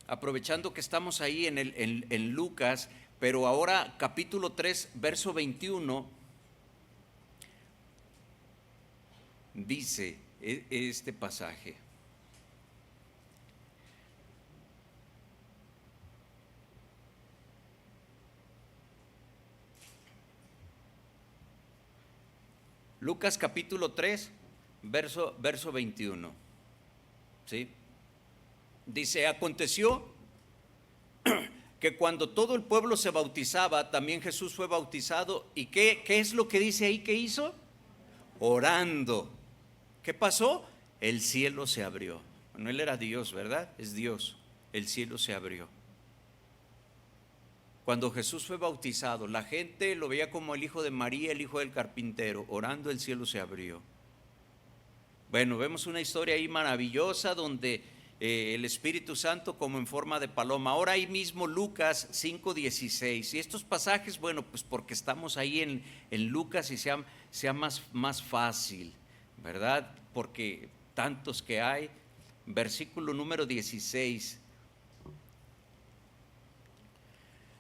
Speaker 1: aprovechando que estamos ahí en Lucas, pero ahora capítulo 3, verso 21, dice este pasaje: Lucas capítulo 3, verso 21. ¿Sí? Dice: aconteció que cuando todo el pueblo se bautizaba, también Jesús fue bautizado. ¿Y qué es lo que dice ahí que hizo? Orando. ¿Qué pasó? El cielo se abrió. Bueno, Él era Dios, ¿verdad? Es Dios. El cielo se abrió. Cuando Jesús fue bautizado, la gente lo veía como el hijo de María, el hijo del carpintero. Orando, el cielo se abrió. Bueno, vemos una historia ahí maravillosa donde el Espíritu Santo como en forma de paloma. Ahora ahí mismo Lucas 5:16. Y estos pasajes, bueno, pues porque estamos ahí en Lucas y sea más fácil, ¿verdad? Porque tantos que hay. Versículo número 16.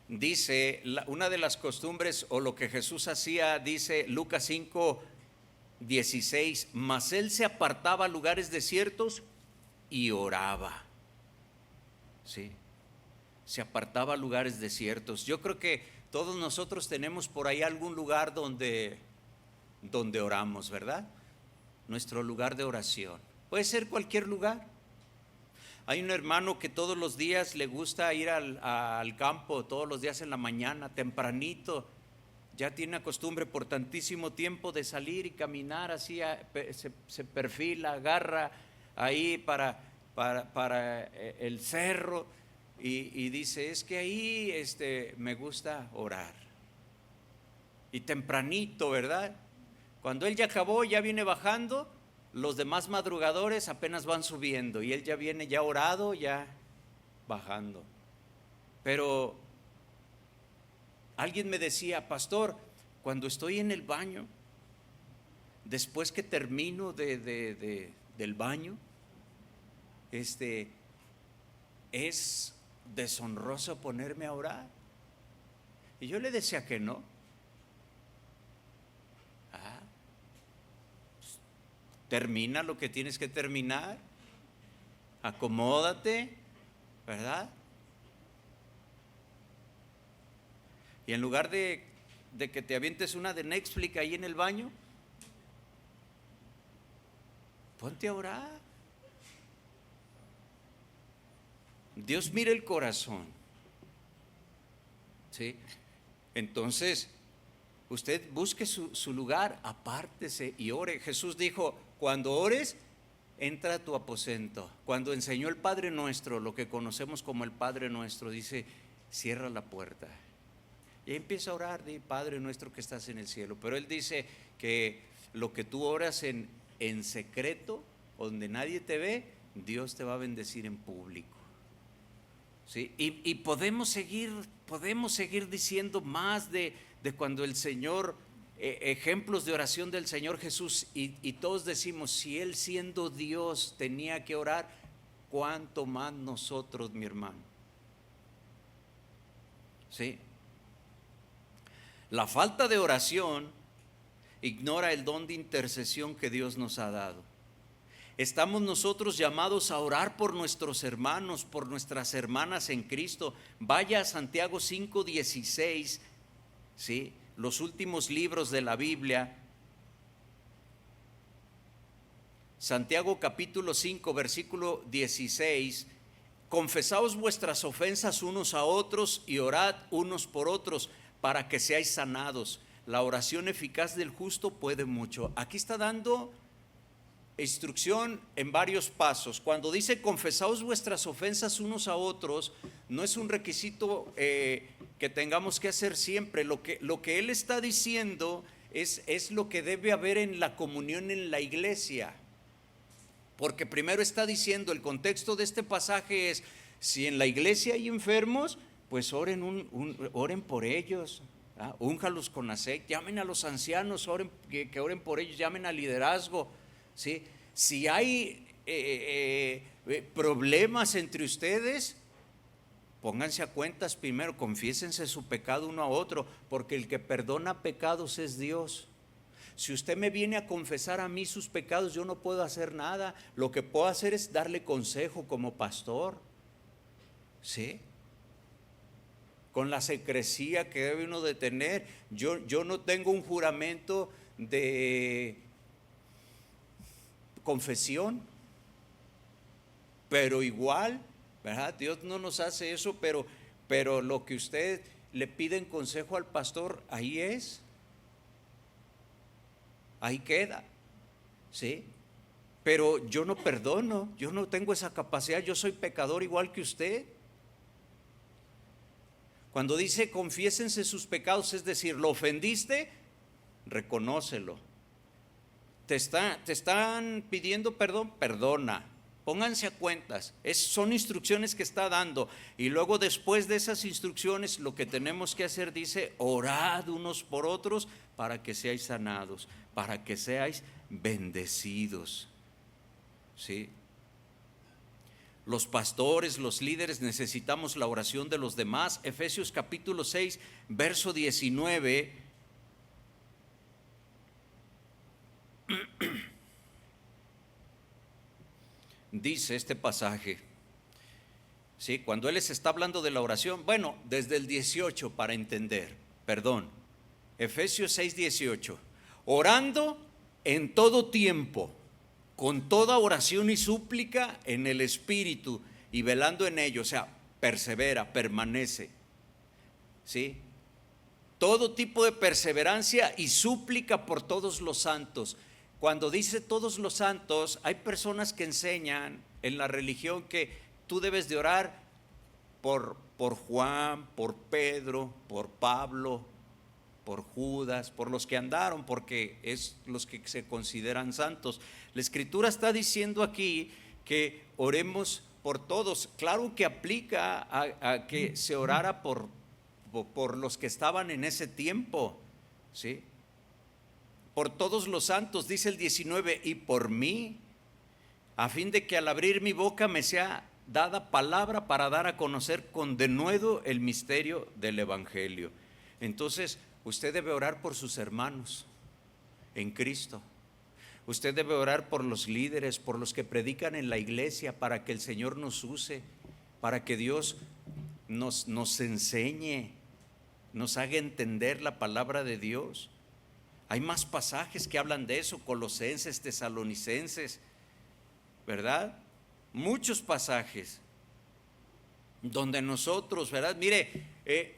Speaker 1: Dice, una de las costumbres o lo que Jesús hacía, dice Lucas 5:16, mas Él se apartaba a lugares desiertos y oraba. Sí, se apartaba a lugares desiertos. Yo creo que todos nosotros tenemos por ahí algún lugar donde oramos, ¿verdad? Nuestro lugar de oración. Puede ser cualquier lugar. Hay un hermano que todos los días le gusta ir al campo, todos los días en la mañana, tempranito. Ya tiene la costumbre por tantísimo tiempo de salir y caminar así, se perfila, agarra ahí para el cerro y dice: es que ahí me gusta orar. Y tempranito, ¿verdad? Cuando él ya acabó, ya viene bajando los demás madrugadores apenas van subiendo y él ya viene ya orado, ya bajando. Pero alguien me decía: pastor, cuando estoy en el baño, después que termino del baño, es deshonroso ponerme a orar. Y yo le decía que no. Termina lo que tienes que terminar, acomódate, ¿verdad? Y en lugar de que te avientes una de Netflix ahí en el baño, ponte a orar. Dios mira el corazón, ¿sí? Entonces, usted busque su lugar, apártese y ore. Jesús dijo: cuando ores, entra a tu aposento. Cuando enseñó el Padre Nuestro, lo que conocemos como el Padre Nuestro, dice: cierra la puerta y empieza a orar, di: Padre Nuestro que estás en el cielo. Pero Él dice que lo que tú oras en secreto, donde nadie te ve, Dios te va a bendecir en público. ¿Sí? Y podemos seguir diciendo más de cuando el Señor, ejemplos de oración del Señor Jesús, y todos decimos: si Él siendo Dios tenía que orar, ¿cuánto más nosotros, mi hermano? ¿Sí? La falta de oración ignora el don de intercesión que Dios nos ha dado. Estamos nosotros llamados a orar por nuestros hermanos, por nuestras hermanas en Cristo. Vaya a Santiago 5:16, ¿sí? Los últimos libros de la Biblia. Santiago capítulo 5, versículo 16. Confesaos vuestras ofensas unos a otros y orad unos por otros para que seáis sanados. La oración eficaz del justo puede mucho. Aquí está dando instrucción en varios pasos. Cuando dice confesaos vuestras ofensas unos a otros, no es un requisito que tengamos que hacer siempre. Lo que él está diciendo es lo que debe haber en la comunión en la iglesia. Porque primero está diciendo, el contexto de este pasaje es: si en la iglesia hay enfermos, pues oren por ellos, únjalos con aceite, llamen a los ancianos, que oren por ellos, llamen al liderazgo. ¿Sí? Si hay problemas entre ustedes, pónganse a cuentas primero, confiésense su pecado uno a otro, porque el que perdona pecados es Dios. Si usted me viene a confesar a mí sus pecados, yo no puedo hacer nada. Lo que puedo hacer es darle consejo como pastor, ¿sí? Con la secrecía que debe uno de tener. Yo no tengo un juramento de confesión, pero igual, ¿verdad? Dios no nos hace eso, pero lo que usted le pide en consejo al pastor, ahí es, ahí queda, ¿sí? Pero yo no perdono, yo no tengo esa capacidad, yo soy pecador igual que usted. Cuando dice confiésense sus pecados, es decir, lo ofendiste, reconócelo. Te están pidiendo perdón, perdona. Pónganse a cuentas. Son instrucciones que está dando. Y luego, después de esas instrucciones, lo que tenemos que hacer, dice: orad unos por otros para que seáis sanados, para que seáis bendecidos. ¿Sí? Los pastores, los líderes necesitamos la oración de los demás. Efesios capítulo 6, verso 19. Dice este pasaje, ¿sí? Cuando él les está hablando de la oración, bueno, desde el 18 para entender, Efesios 6, 18. Orando en todo tiempo, con toda oración y súplica en el Espíritu, y velando en ello, o sea, persevera, permanece, ¿sí? Todo tipo de perseverancia y súplica por todos los santos. Cuando dice todos los santos, hay personas que enseñan en la religión que tú debes de orar por Juan, por Pedro, por Pablo, por Judas, por los que andaron, porque es los que se consideran santos. La Escritura está diciendo aquí que oremos por todos. Claro que aplica a que se orara por los que estaban en ese tiempo, ¿sí? Por todos los santos, dice el 19, y por mí, a fin de que al abrir mi boca me sea dada palabra para dar a conocer con denuedo el misterio del Evangelio. Entonces, usted debe orar por sus hermanos en Cristo. Usted debe orar por los líderes, por los que predican en la iglesia, para que el Señor nos use, para que Dios nos enseñe, nos haga entender la palabra de Dios. Hay más pasajes que hablan de eso, Colosenses, Tesalonicenses, ¿verdad? Muchos pasajes donde nosotros, ¿verdad? Mire,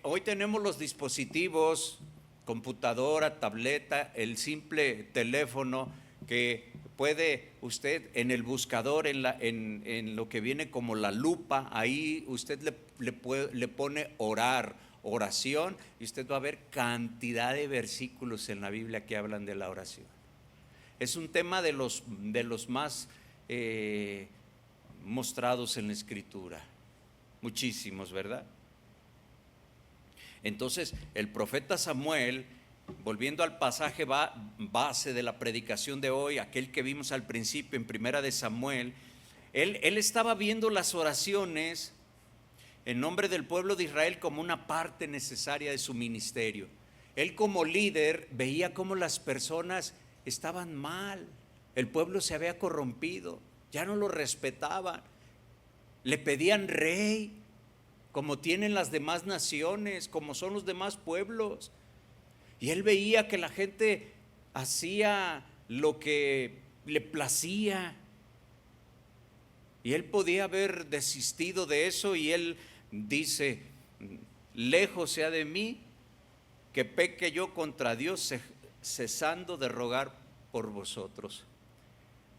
Speaker 1: hoy tenemos los dispositivos, computadora, tableta, el simple teléfono, que puede usted en el buscador, en lo que viene como la lupa, ahí usted le pone orar, oración, y usted va a ver cantidad de versículos en la Biblia que hablan de la oración. Es un tema de los más mostrados en la Escritura, muchísimos, ¿verdad? Entonces el profeta Samuel, volviendo al pasaje base de la predicación de hoy, aquel que vimos al principio en Primera de Samuel, él estaba viendo las oraciones en nombre del pueblo de Israel como una parte necesaria de su ministerio. Él como líder veía cómo las personas estaban mal, el pueblo se había corrompido, ya no lo respetaban, le pedían rey, como tienen las demás naciones, como son los demás pueblos. Y él veía que la gente hacía lo que le placía. Y él podía haber desistido de eso, y él dice: lejos sea de mí que peque yo contra Dios, cesando de rogar por vosotros.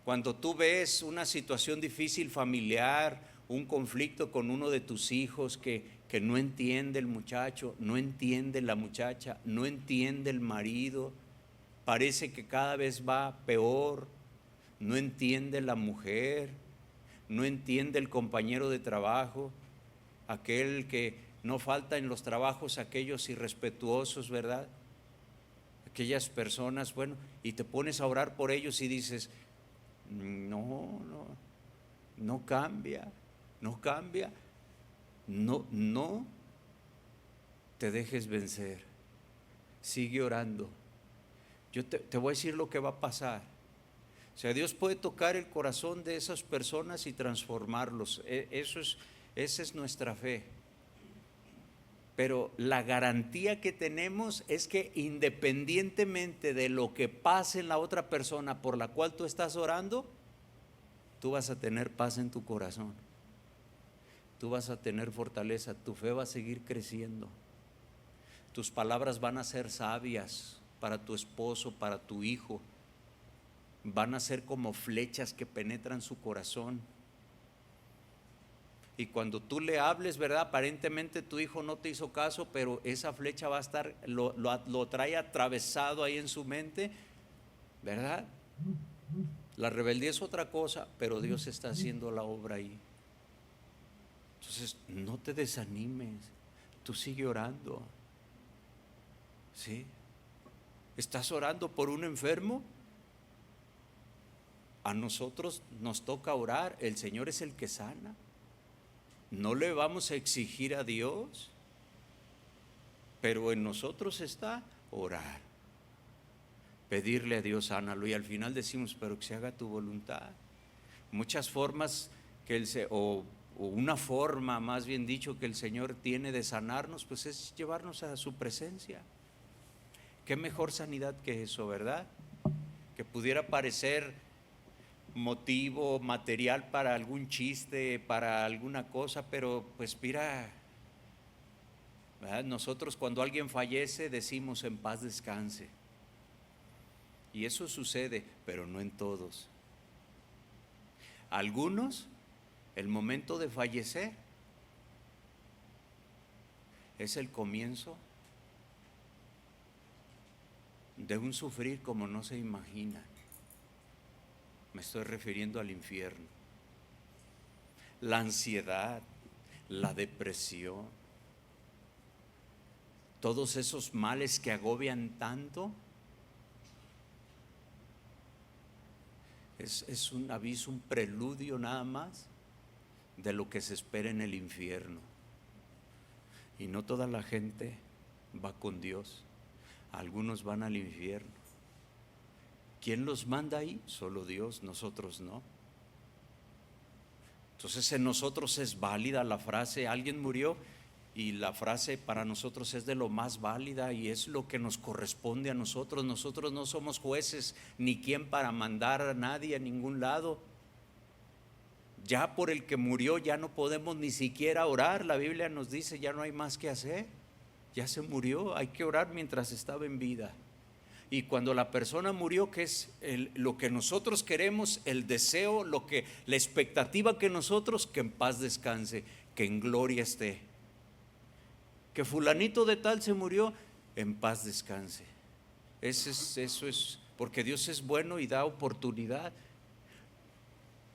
Speaker 1: Cuando tú ves una situación difícil familiar, un conflicto con uno de tus hijos que no entiende el muchacho, no entiende la muchacha, no entiende el marido, parece que cada vez va peor, no entiende la mujer, no entiende el compañero de trabajo, aquel que no falta en los trabajos, aquellos irrespetuosos, ¿verdad? Aquellas personas, bueno, y te pones a orar por ellos y dices: no cambia, no te dejes vencer, sigue orando. Yo te voy a decir lo que va a pasar. O sea, Dios puede tocar el corazón de esas personas y transformarlos. Esa es nuestra fe. Pero la garantía que tenemos es que independientemente de lo que pase en la otra persona por la cual tú estás orando, tú vas a tener paz en tu corazón, tú vas a tener fortaleza, tu fe va a seguir creciendo, tus palabras van a ser sabias para tu esposo, para tu hijo, van a ser como flechas que penetran su corazón. Y cuando tú le hables, ¿verdad? Aparentemente tu hijo no te hizo caso, pero esa flecha va a estar, lo trae atravesado ahí en su mente, ¿verdad? La rebeldía es otra cosa, pero Dios está haciendo la obra ahí. Entonces, no te desanimes, tú sigue orando, ¿sí? ¿Estás orando por un enfermo? A nosotros nos toca orar, el Señor es el que sana. No le vamos a exigir a Dios, pero en nosotros está orar, pedirle a Dios sánalo, y al final decimos: pero que se haga tu voluntad. Muchas formas o una forma, más bien dicho, que el Señor tiene de sanarnos, pues es llevarnos a su presencia. Qué mejor sanidad que eso, ¿verdad? Que pudiera parecer motivo material para algún chiste, para alguna cosa, pero pues mira, ¿verdad? Nosotros cuando alguien fallece decimos: en paz descanse, y eso sucede, pero no en todos. Algunos, el momento de fallecer es el comienzo de un sufrir como no se imagina. Me estoy refiriendo al infierno. La ansiedad, la depresión, todos esos males que agobian tanto, es un aviso, un preludio nada más de lo que se espera en el infierno. Y no toda la gente va con Dios, algunos van al infierno. ¿Quién los manda ahí? Solo Dios, nosotros no. Entonces en nosotros es válida la frase, alguien murió, y la frase para nosotros es de lo más válida y es lo que nos corresponde a nosotros. Nosotros no somos jueces ni quien para mandar a nadie a ningún lado. Ya por el que murió ya no podemos ni siquiera orar. La Biblia nos dice ya no hay más que hacer. Ya se murió, hay que orar mientras estaba en vida. Y cuando la persona murió, que es lo que nosotros queremos, el deseo, la expectativa que nosotros, que en paz descanse, que en gloria esté. Que fulanito de tal se murió, en paz descanse. Eso es, porque Dios es bueno y da oportunidad.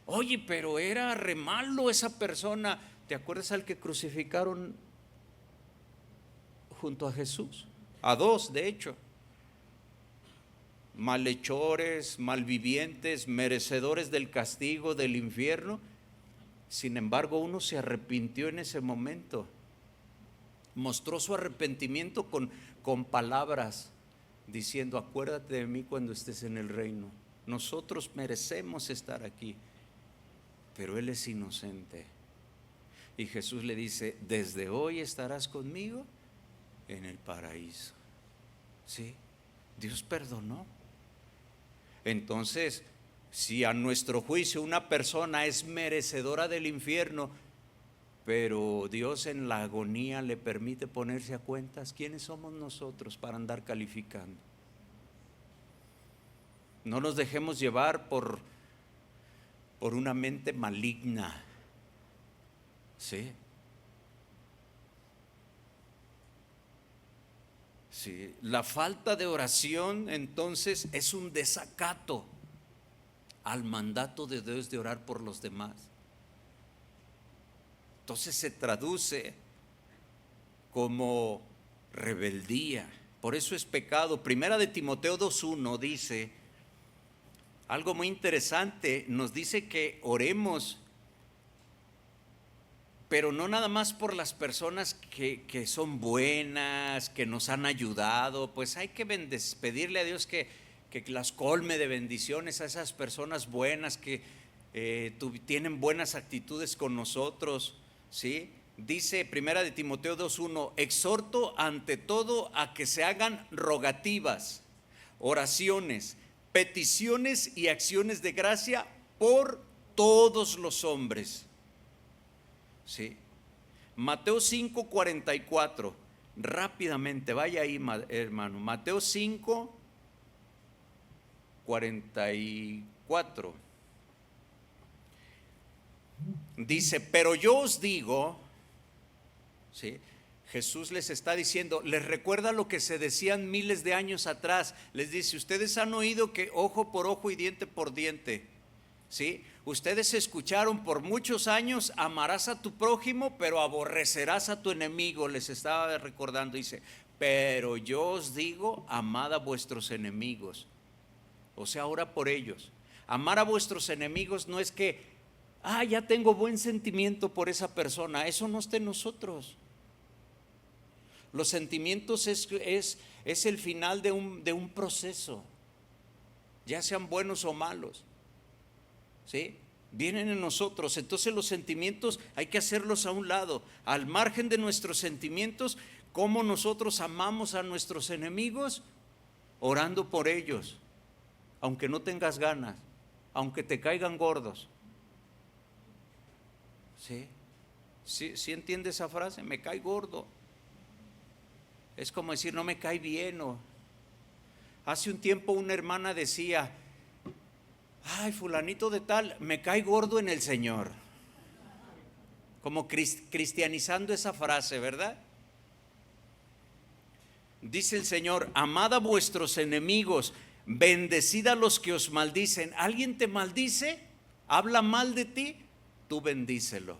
Speaker 1: Oye, pero era re malo esa persona. ¿Te acuerdas al que crucificaron junto a Jesús? A dos, de hecho. Malhechores, malvivientes, merecedores del castigo del infierno. Sin embargo, uno se arrepintió en ese momento. Mostró su arrepentimiento con palabras, diciendo: acuérdate de mí cuando estés en el reino. Nosotros merecemos estar aquí, pero él es inocente. Y Jesús le dice: desde hoy estarás conmigo en el paraíso. ¿Sí? Dios perdonó. Entonces, si a nuestro juicio una persona es merecedora del infierno, pero Dios en la agonía le permite ponerse a cuentas, ¿quiénes somos nosotros para andar calificando? No nos dejemos llevar por una mente maligna. ¿Sí? Sí, la falta de oración entonces es un desacato al mandato de Dios de orar por los demás. Entonces se traduce como rebeldía. Por eso es pecado. Primera de Timoteo 2:1 dice algo muy interesante. Nos dice que oremos, pero no nada más por las personas que son buenas, que nos han ayudado. Pues hay que pedirle a Dios que las colme de bendiciones a esas personas buenas que tienen buenas actitudes con nosotros, ¿sí? Dice Primera de Timoteo 2:1: exhorto ante todo a que se hagan rogativas, oraciones, peticiones y acciones de gracia por todos los hombres. ¿Sí? Mateo 5:44, rápidamente, vaya ahí, hermano. Mateo 5:44 dice: pero yo os digo, ¿sí? Jesús les está diciendo, les recuerda lo que se decían miles de años atrás. Les dice: ustedes han oído que ojo por ojo y diente por diente, ¿sí? Ustedes escucharon por muchos años: amarás a tu prójimo, pero aborrecerás a tu enemigo. Les estaba recordando, dice: pero yo os digo, amad a vuestros enemigos. O sea, ora por ellos. Amar a vuestros enemigos no es que, ya tengo buen sentimiento por esa persona. Eso no está en nosotros. Los sentimientos es el final de un proceso, ya sean buenos o malos. ¿Sí? Vienen en nosotros. Entonces los sentimientos hay que hacerlos a un lado. Al margen de nuestros sentimientos, ¿cómo nosotros amamos a nuestros enemigos? Orando por ellos, aunque no tengas ganas, aunque te caigan gordos. ¿Sí? ¿Sí entiende esa frase? Me cae gordo. Es como decir, no me cae bien. Hace un tiempo una hermana decía: ay, fulanito de tal, me cae gordo en el Señor. Como cristianizando esa frase, ¿verdad? Dice el Señor: amad a vuestros enemigos, bendecid a los que os maldicen. ¿Alguien te maldice? ¿Habla mal de ti? Tú bendícelo.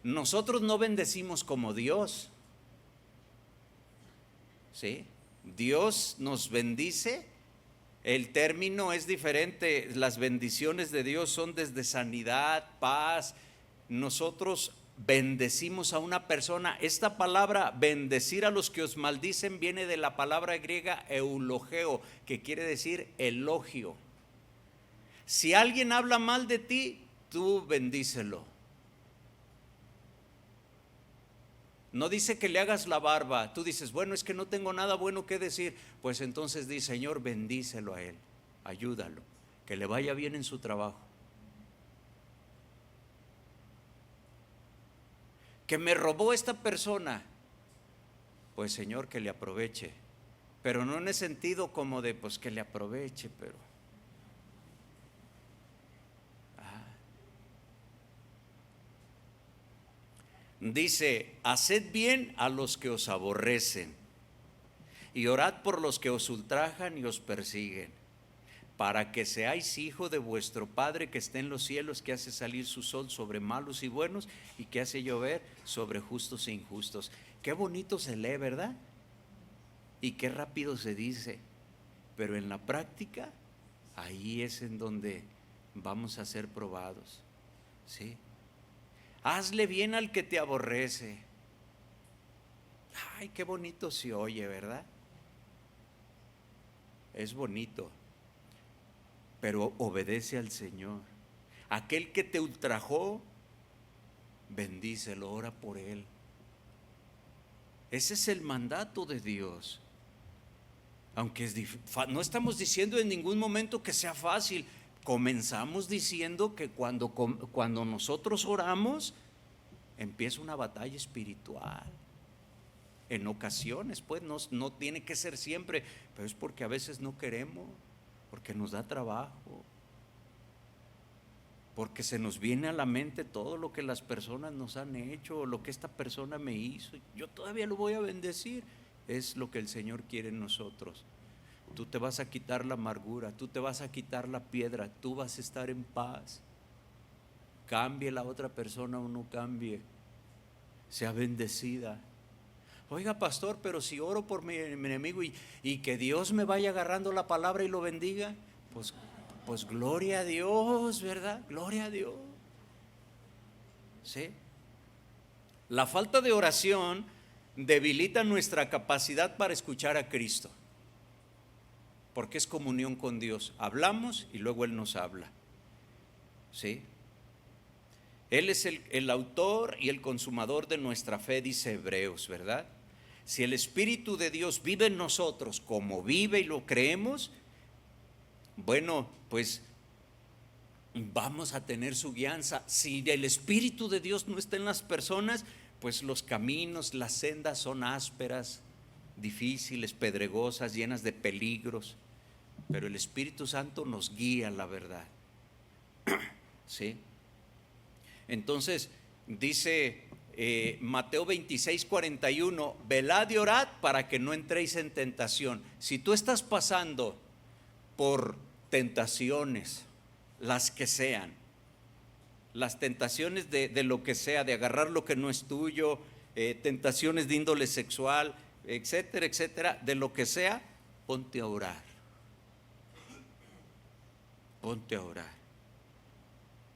Speaker 1: Nosotros no bendecimos como Dios, ¿sí? Dios nos bendice. El término es diferente. Las bendiciones de Dios son desde sanidad, paz. Nosotros bendecimos a una persona. Esta palabra bendecir a los que os maldicen viene de la palabra griega eulogeo, que quiere decir elogio. Si alguien habla mal de ti, tú bendícelo. No dice que le hagas la barba. Tú dices: bueno, es que no tengo nada bueno que decir. Pues entonces di: Señor, bendícelo a él, ayúdalo, que le vaya bien en su trabajo. Que me robó esta persona, pues Señor, que le aproveche. Pero no en el sentido como de pues que le aproveche, pero dice: haced bien a los que os aborrecen y orad por los que os ultrajan y os persiguen, para que seáis hijo de vuestro Padre que está en los cielos, que hace salir su sol sobre malos y buenos y que hace llover sobre justos e injustos. Qué bonito se lee, ¿verdad? Y qué rápido se dice, pero en la práctica ahí es en donde vamos a ser probados, ¿sí? Hazle bien al que te aborrece. Ay, qué bonito se oye, ¿verdad? Es bonito, pero obedece al Señor. Aquel que te ultrajó, bendícelo, ora por él. Ese es el mandato de Dios. Aunque no estamos diciendo en ningún momento que sea fácil. Comenzamos diciendo que cuando nosotros oramos, empieza una batalla espiritual. En ocasiones, pues no tiene que ser siempre, pero es porque a veces no queremos, porque nos da trabajo, porque se nos viene a la mente todo lo que las personas nos han hecho, o lo que esta persona me hizo. Yo todavía lo voy a bendecir. Es lo que el Señor quiere en nosotros. Tú te vas a quitar la amargura, tú te vas a quitar la piedra, tú vas a estar en paz. Cambie la otra persona o no cambie, sea bendecida. Oiga, pastor, pero si oro por mi enemigo y que Dios me vaya agarrando la palabra y lo bendiga, pues gloria a Dios, ¿verdad? Gloria a Dios. ¿Sí? La falta de oración debilita nuestra capacidad para escuchar a Cristo, porque es comunión con Dios. Hablamos y luego Él nos habla, ¿sí? Él es el autor y el consumador de nuestra fe, dice Hebreos, ¿verdad? Si el Espíritu de Dios vive en nosotros como vive y lo creemos, bueno, pues vamos a tener su guianza. Si el Espíritu de Dios no está en las personas, pues los caminos, las sendas son ásperas, difíciles, pedregosas, llenas de peligros, pero el Espíritu Santo nos guía a la verdad, ¿sí? Entonces dice Mateo 26:41, velad y orad para que no entréis en tentación. Si tú estás pasando por tentaciones, las que sean, las tentaciones de lo que sea, de agarrar lo que no es tuyo, tentaciones de índole sexual, etcétera, etcétera, de lo que sea, ponte a orar. Ponte a orar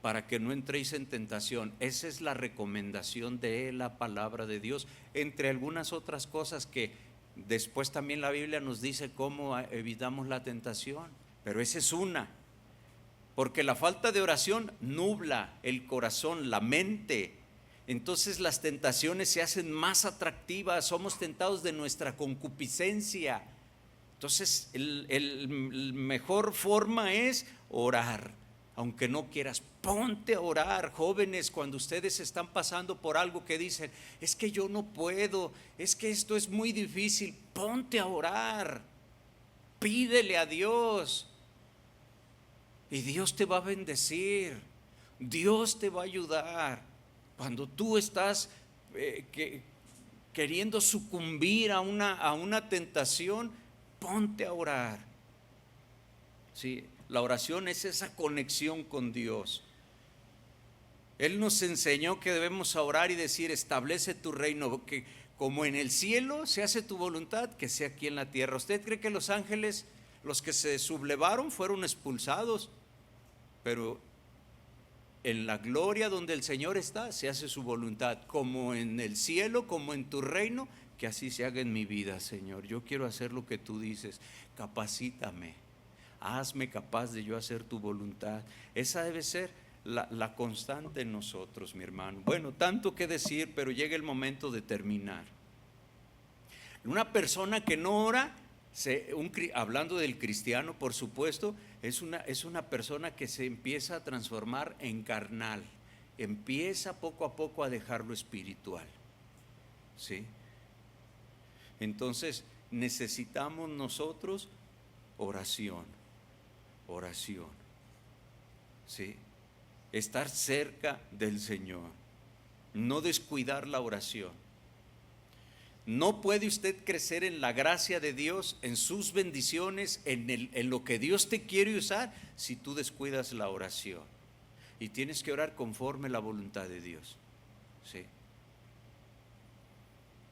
Speaker 1: para que no entréis en tentación. Esa es la recomendación de la palabra de Dios, entre algunas otras cosas que después también la Biblia nos dice cómo evitamos la tentación, pero esa es una, porque la falta de oración nubla el corazón, la mente. Entonces las tentaciones se hacen más atractivas, somos tentados de nuestra concupiscencia. Entonces la mejor forma es orar. Aunque no quieras, ponte a orar. Jóvenes, cuando ustedes están pasando por algo que dicen, es que yo no puedo, es que esto es muy difícil, ponte a orar. Pídele a Dios y Dios te va a bendecir, Dios te va a ayudar. Cuando tú estás que queriendo sucumbir a una tentación, ponte a orar. Sí, la oración es esa conexión con Dios. Él nos enseñó que debemos orar y decir: establece tu reino, que como en el cielo se hace tu voluntad, que sea aquí en la tierra. ¿Usted cree que los ángeles, los que se sublevaron, fueron expulsados? Pero en la gloria donde el Señor está, se hace su voluntad, como en el cielo, como en tu reino, que así se haga en mi vida, Señor. Yo quiero hacer lo que tú dices, capacítame, hazme capaz de yo hacer tu voluntad. Esa debe ser la constante en nosotros, mi hermano. Bueno, tanto que decir, pero llega el momento de terminar. Una persona que no ora, hablando del cristiano, por supuesto, es una persona que se empieza a transformar en carnal, empieza poco a poco a dejar lo espiritual, ¿sí? Entonces necesitamos nosotros oración, ¿sí? Estar cerca del Señor, no descuidar la oración. No puede usted crecer en la gracia de Dios, en sus bendiciones, en lo que Dios te quiere usar, si tú descuidas la oración. Y tienes que orar conforme la voluntad de Dios, ¿sí?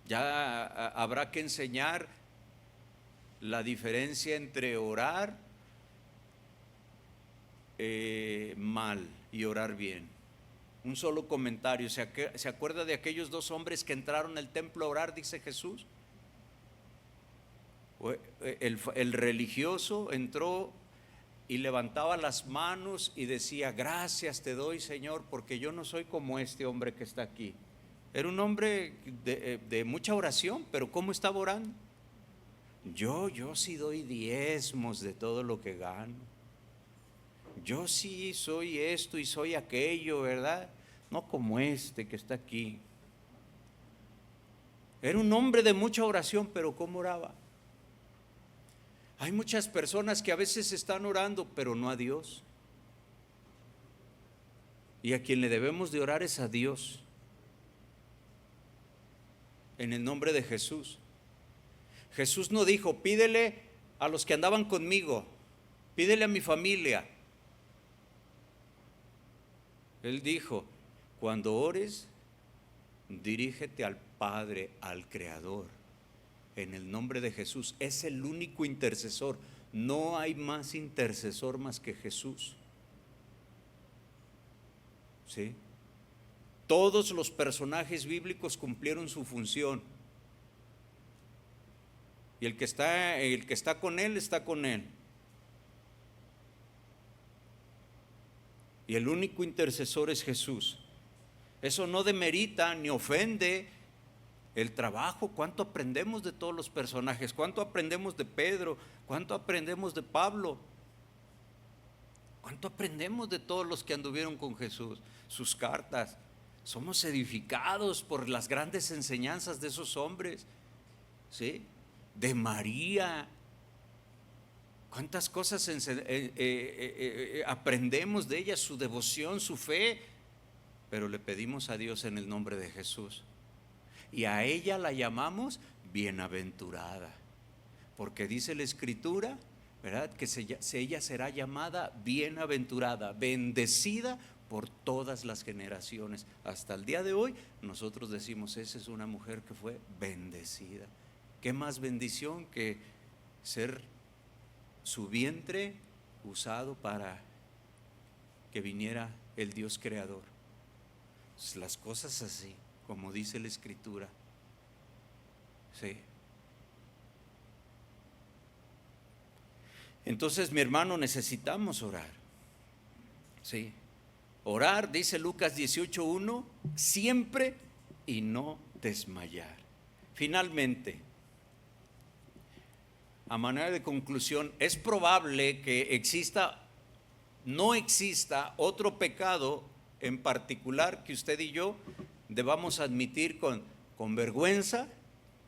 Speaker 1: Ya habrá que enseñar la diferencia entre orar mal y orar bien. Un solo comentario: ¿se acuerda de aquellos dos hombres que entraron al templo a orar, dice Jesús? El religioso entró y levantaba las manos y decía: gracias te doy, Señor, porque yo no soy como este hombre que está aquí. Era un hombre de mucha oración, pero ¿cómo estaba orando? Yo sí doy diezmos de todo lo que gano. Yo sí soy esto y soy aquello, ¿verdad? No como este que está aquí. Era un hombre de mucha oración, pero ¿cómo oraba? Hay muchas personas que a veces están orando, pero no a Dios. Y a quien le debemos de orar es a Dios, en el nombre de Jesús. Jesús no dijo: pídele a los que andaban conmigo, pídele a mi familia. Él dijo: cuando ores, dirígete al Padre, al Creador, en el nombre de Jesús. Es el único intercesor. No hay más intercesor más que Jesús, ¿sí? Todos los personajes bíblicos cumplieron su función. Y el que está con él, está con él. Y el único intercesor es Jesús. Eso no demerita ni ofende el trabajo. ¿Cuánto aprendemos de todos los personajes? ¿Cuánto aprendemos de Pedro? ¿Cuánto aprendemos de Pablo? ¿Cuánto aprendemos de todos los que anduvieron con Jesús? Sus cartas. Somos edificados por las grandes enseñanzas de esos hombres, ¿sí? De María. ¿Cuántas cosas aprendemos de ella? Su devoción, su fe. Pero le pedimos a Dios en el nombre de Jesús. Y a ella la llamamos bienaventurada, porque dice la Escritura, ¿verdad?, que ella será llamada bienaventurada, bendecida por todas las generaciones. Hasta el día de hoy nosotros decimos: esa es una mujer que fue bendecida. ¿Qué más bendición que ser su vientre usado para que viniera el Dios creador? Pues las cosas así, como dice la Escritura, sí. Entonces, mi hermano, necesitamos orar, sí. Orar, dice Lucas 18:1, siempre y no desmayar. Finalmente, a manera de conclusión, es probable que no exista otro pecado en particular que usted y yo debamos admitir con vergüenza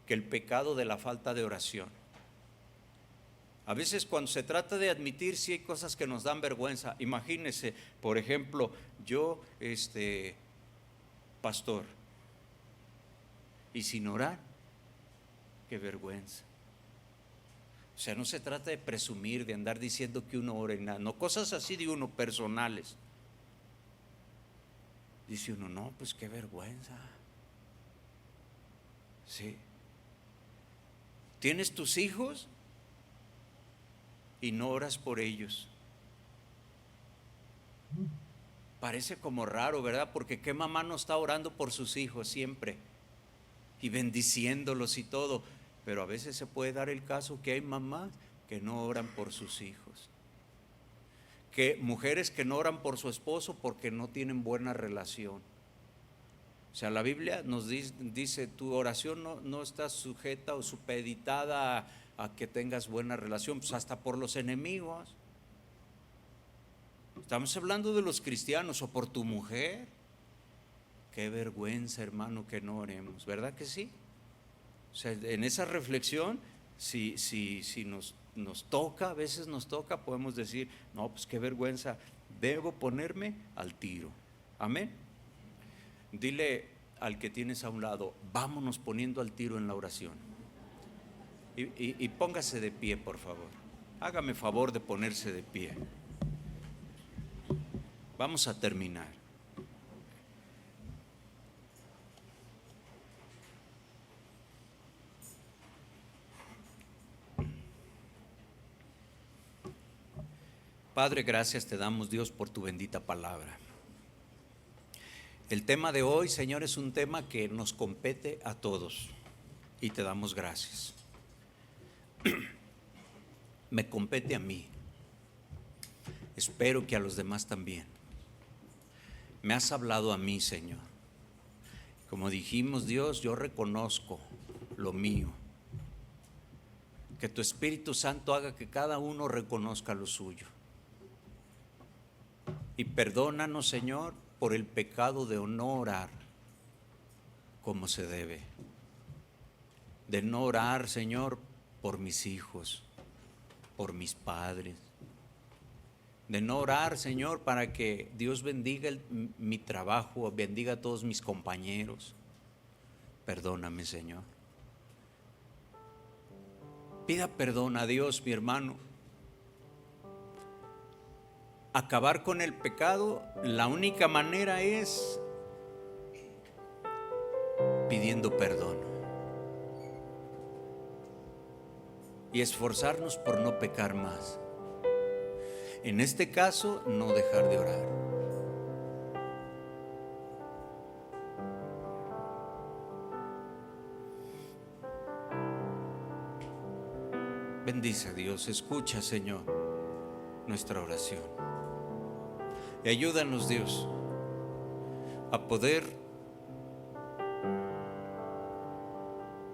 Speaker 1: que el pecado de la falta de oración. A veces cuando se trata de admitir, sí hay cosas que nos dan vergüenza. Imagínese, por ejemplo, yo, pastor, y sin orar, Qué vergüenza. O sea, no se trata de presumir, de andar diciendo que uno ora en nada, no, cosas así de uno personales. Dice uno, no, pues qué vergüenza. Sí. ¿Tienes tus hijos y no oras por ellos? Parece como raro, ¿verdad? Porque ¿qué mamá no está orando por sus hijos siempre? Y bendiciéndolos y todo. Pero a veces se puede dar el caso que hay mamás que no oran por sus hijos. Que mujeres que no oran por su esposo porque no tienen buena relación. O sea, la Biblia nos dice, tu oración no está sujeta o supeditada a que tengas buena relación, pues hasta por los enemigos. Estamos hablando de los cristianos o por tu mujer. Qué vergüenza, hermano, que no oremos, ¿verdad que sí? O sea, en esa reflexión, si nos toca, a veces nos toca, podemos decir, no, pues qué vergüenza, debo ponerme al tiro. Amén. Dile al que tienes a un lado, vámonos poniendo al tiro en la oración. Y póngase de pie, por favor. Hágame favor de ponerse de pie. Vamos a terminar. Padre, gracias te damos, Dios, por tu bendita palabra. El tema de hoy, Señor, es un tema que nos compete a todos y te damos gracias. Me compete a mí. Espero que a los demás también. Me has hablado a mí, Señor. Como dijimos, Dios, yo reconozco lo mío. Que tu Espíritu Santo haga que cada uno reconozca lo suyo. Y perdónanos, Señor, por el pecado de no orar como se debe. De no orar, Señor, por mis hijos, por mis padres. De no orar, Señor, para que Dios bendiga mi trabajo, bendiga a todos mis compañeros. Perdóname, Señor. Pida perdón a Dios, mi hermano. Acabar con el pecado, la única manera es pidiendo perdón y esforzarnos por no pecar más. En este caso, no dejar de orar. Bendice a Dios, escucha, Señor, nuestra oración. Y ayúdanos, Dios, a poder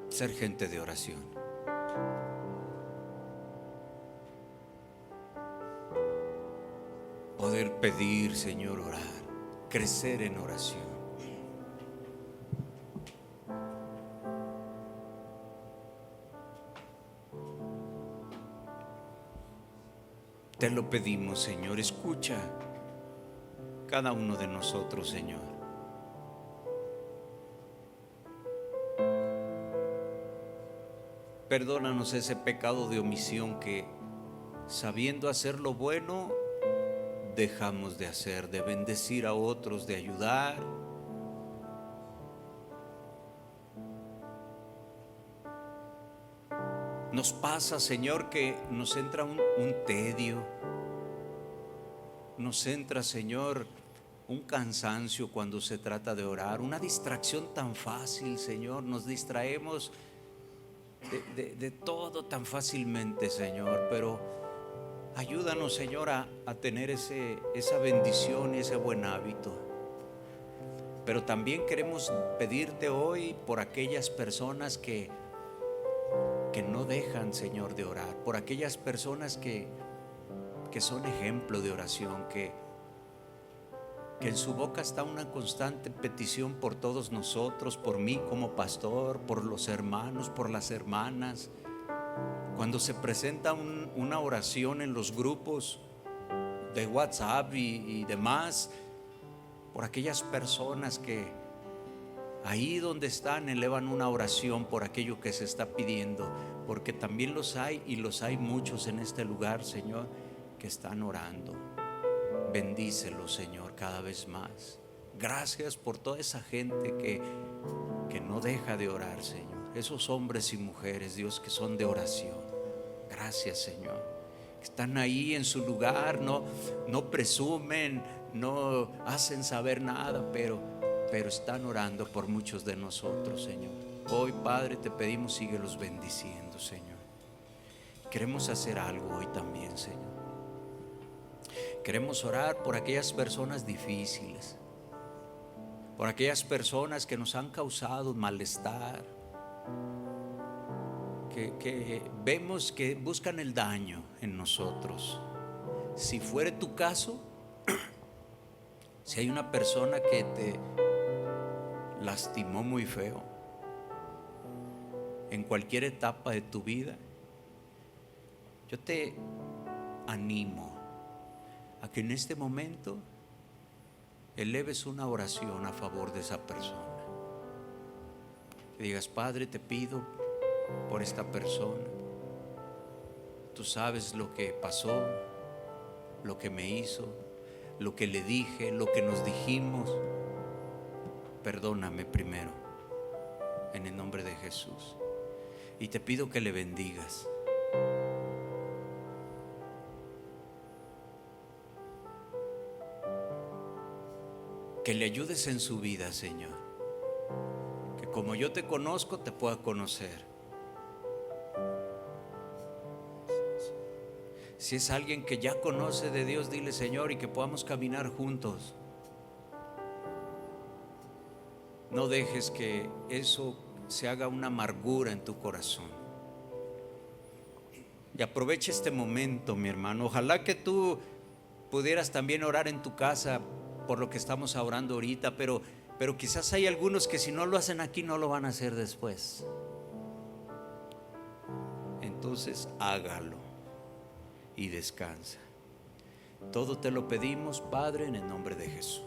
Speaker 1: ser gente de oración. Poder pedir, Señor, orar, crecer en oración. Te lo pedimos, Señor, escucha cada uno de nosotros, Señor. Perdónanos ese pecado de omisión que, sabiendo hacer lo bueno, dejamos de hacer, de bendecir a otros, de ayudar. Nos pasa, Señor, que nos entra un tedio, nos entra, Señor, un cansancio cuando se trata de orar, una distracción tan fácil, Señor, nos distraemos de todo tan fácilmente, Señor, pero ayúdanos, Señor, a tener esa bendición y ese buen hábito. Pero también queremos pedirte hoy por aquellas personas que no dejan, Señor, de orar, por aquellas personas que son ejemplo de oración, que en su boca está una constante petición por todos nosotros, por mí como pastor, por los hermanos, por las hermanas. Cuando se presenta una oración en los grupos de WhatsApp y demás, por aquellas personas que Ahí donde están, elevan una oración por aquello que se está pidiendo, porque también los hay, y los hay muchos en este lugar, Señor, que están orando. Bendícelos, Señor, cada vez más. Gracias por toda esa gente que no deja de orar, Señor. Esos hombres y mujeres, Dios, que son de oración. Gracias, Señor. Están ahí en su lugar, no presumen, no hacen saber nada, pero están orando por muchos de nosotros, Señor. Hoy, Padre, te pedimos, síguelos bendiciendo, Señor. Queremos hacer algo hoy también, Señor. Queremos orar por aquellas personas difíciles, por aquellas personas que nos han causado malestar, que vemos que buscan el daño en nosotros. Si fuere tu caso, si hay una persona que te lastimó muy feo en cualquier etapa de tu vida, yo te animo a que en este momento eleves una oración a favor de esa persona. Que digas: Padre, te pido por esta persona. Tú sabes lo que pasó, lo que me hizo, lo que le dije, lo que nos dijimos. Perdóname primero, en el nombre de Jesús. Y te pido que le bendigas. Que le ayudes en su vida, Señor. Que como yo te conozco, te pueda conocer. Si es alguien que ya conoce de Dios, dile: Señor, y que podamos caminar juntos. No dejes que eso se haga una amargura en tu corazón. Y aprovecha este momento, mi hermano. Ojalá que tú pudieras también orar en tu casa por lo que estamos orando ahorita, pero quizás hay algunos que si no lo hacen aquí, no lo van a hacer después. Entonces hágalo y descansa. Todo te lo pedimos, Padre, en el nombre de Jesús.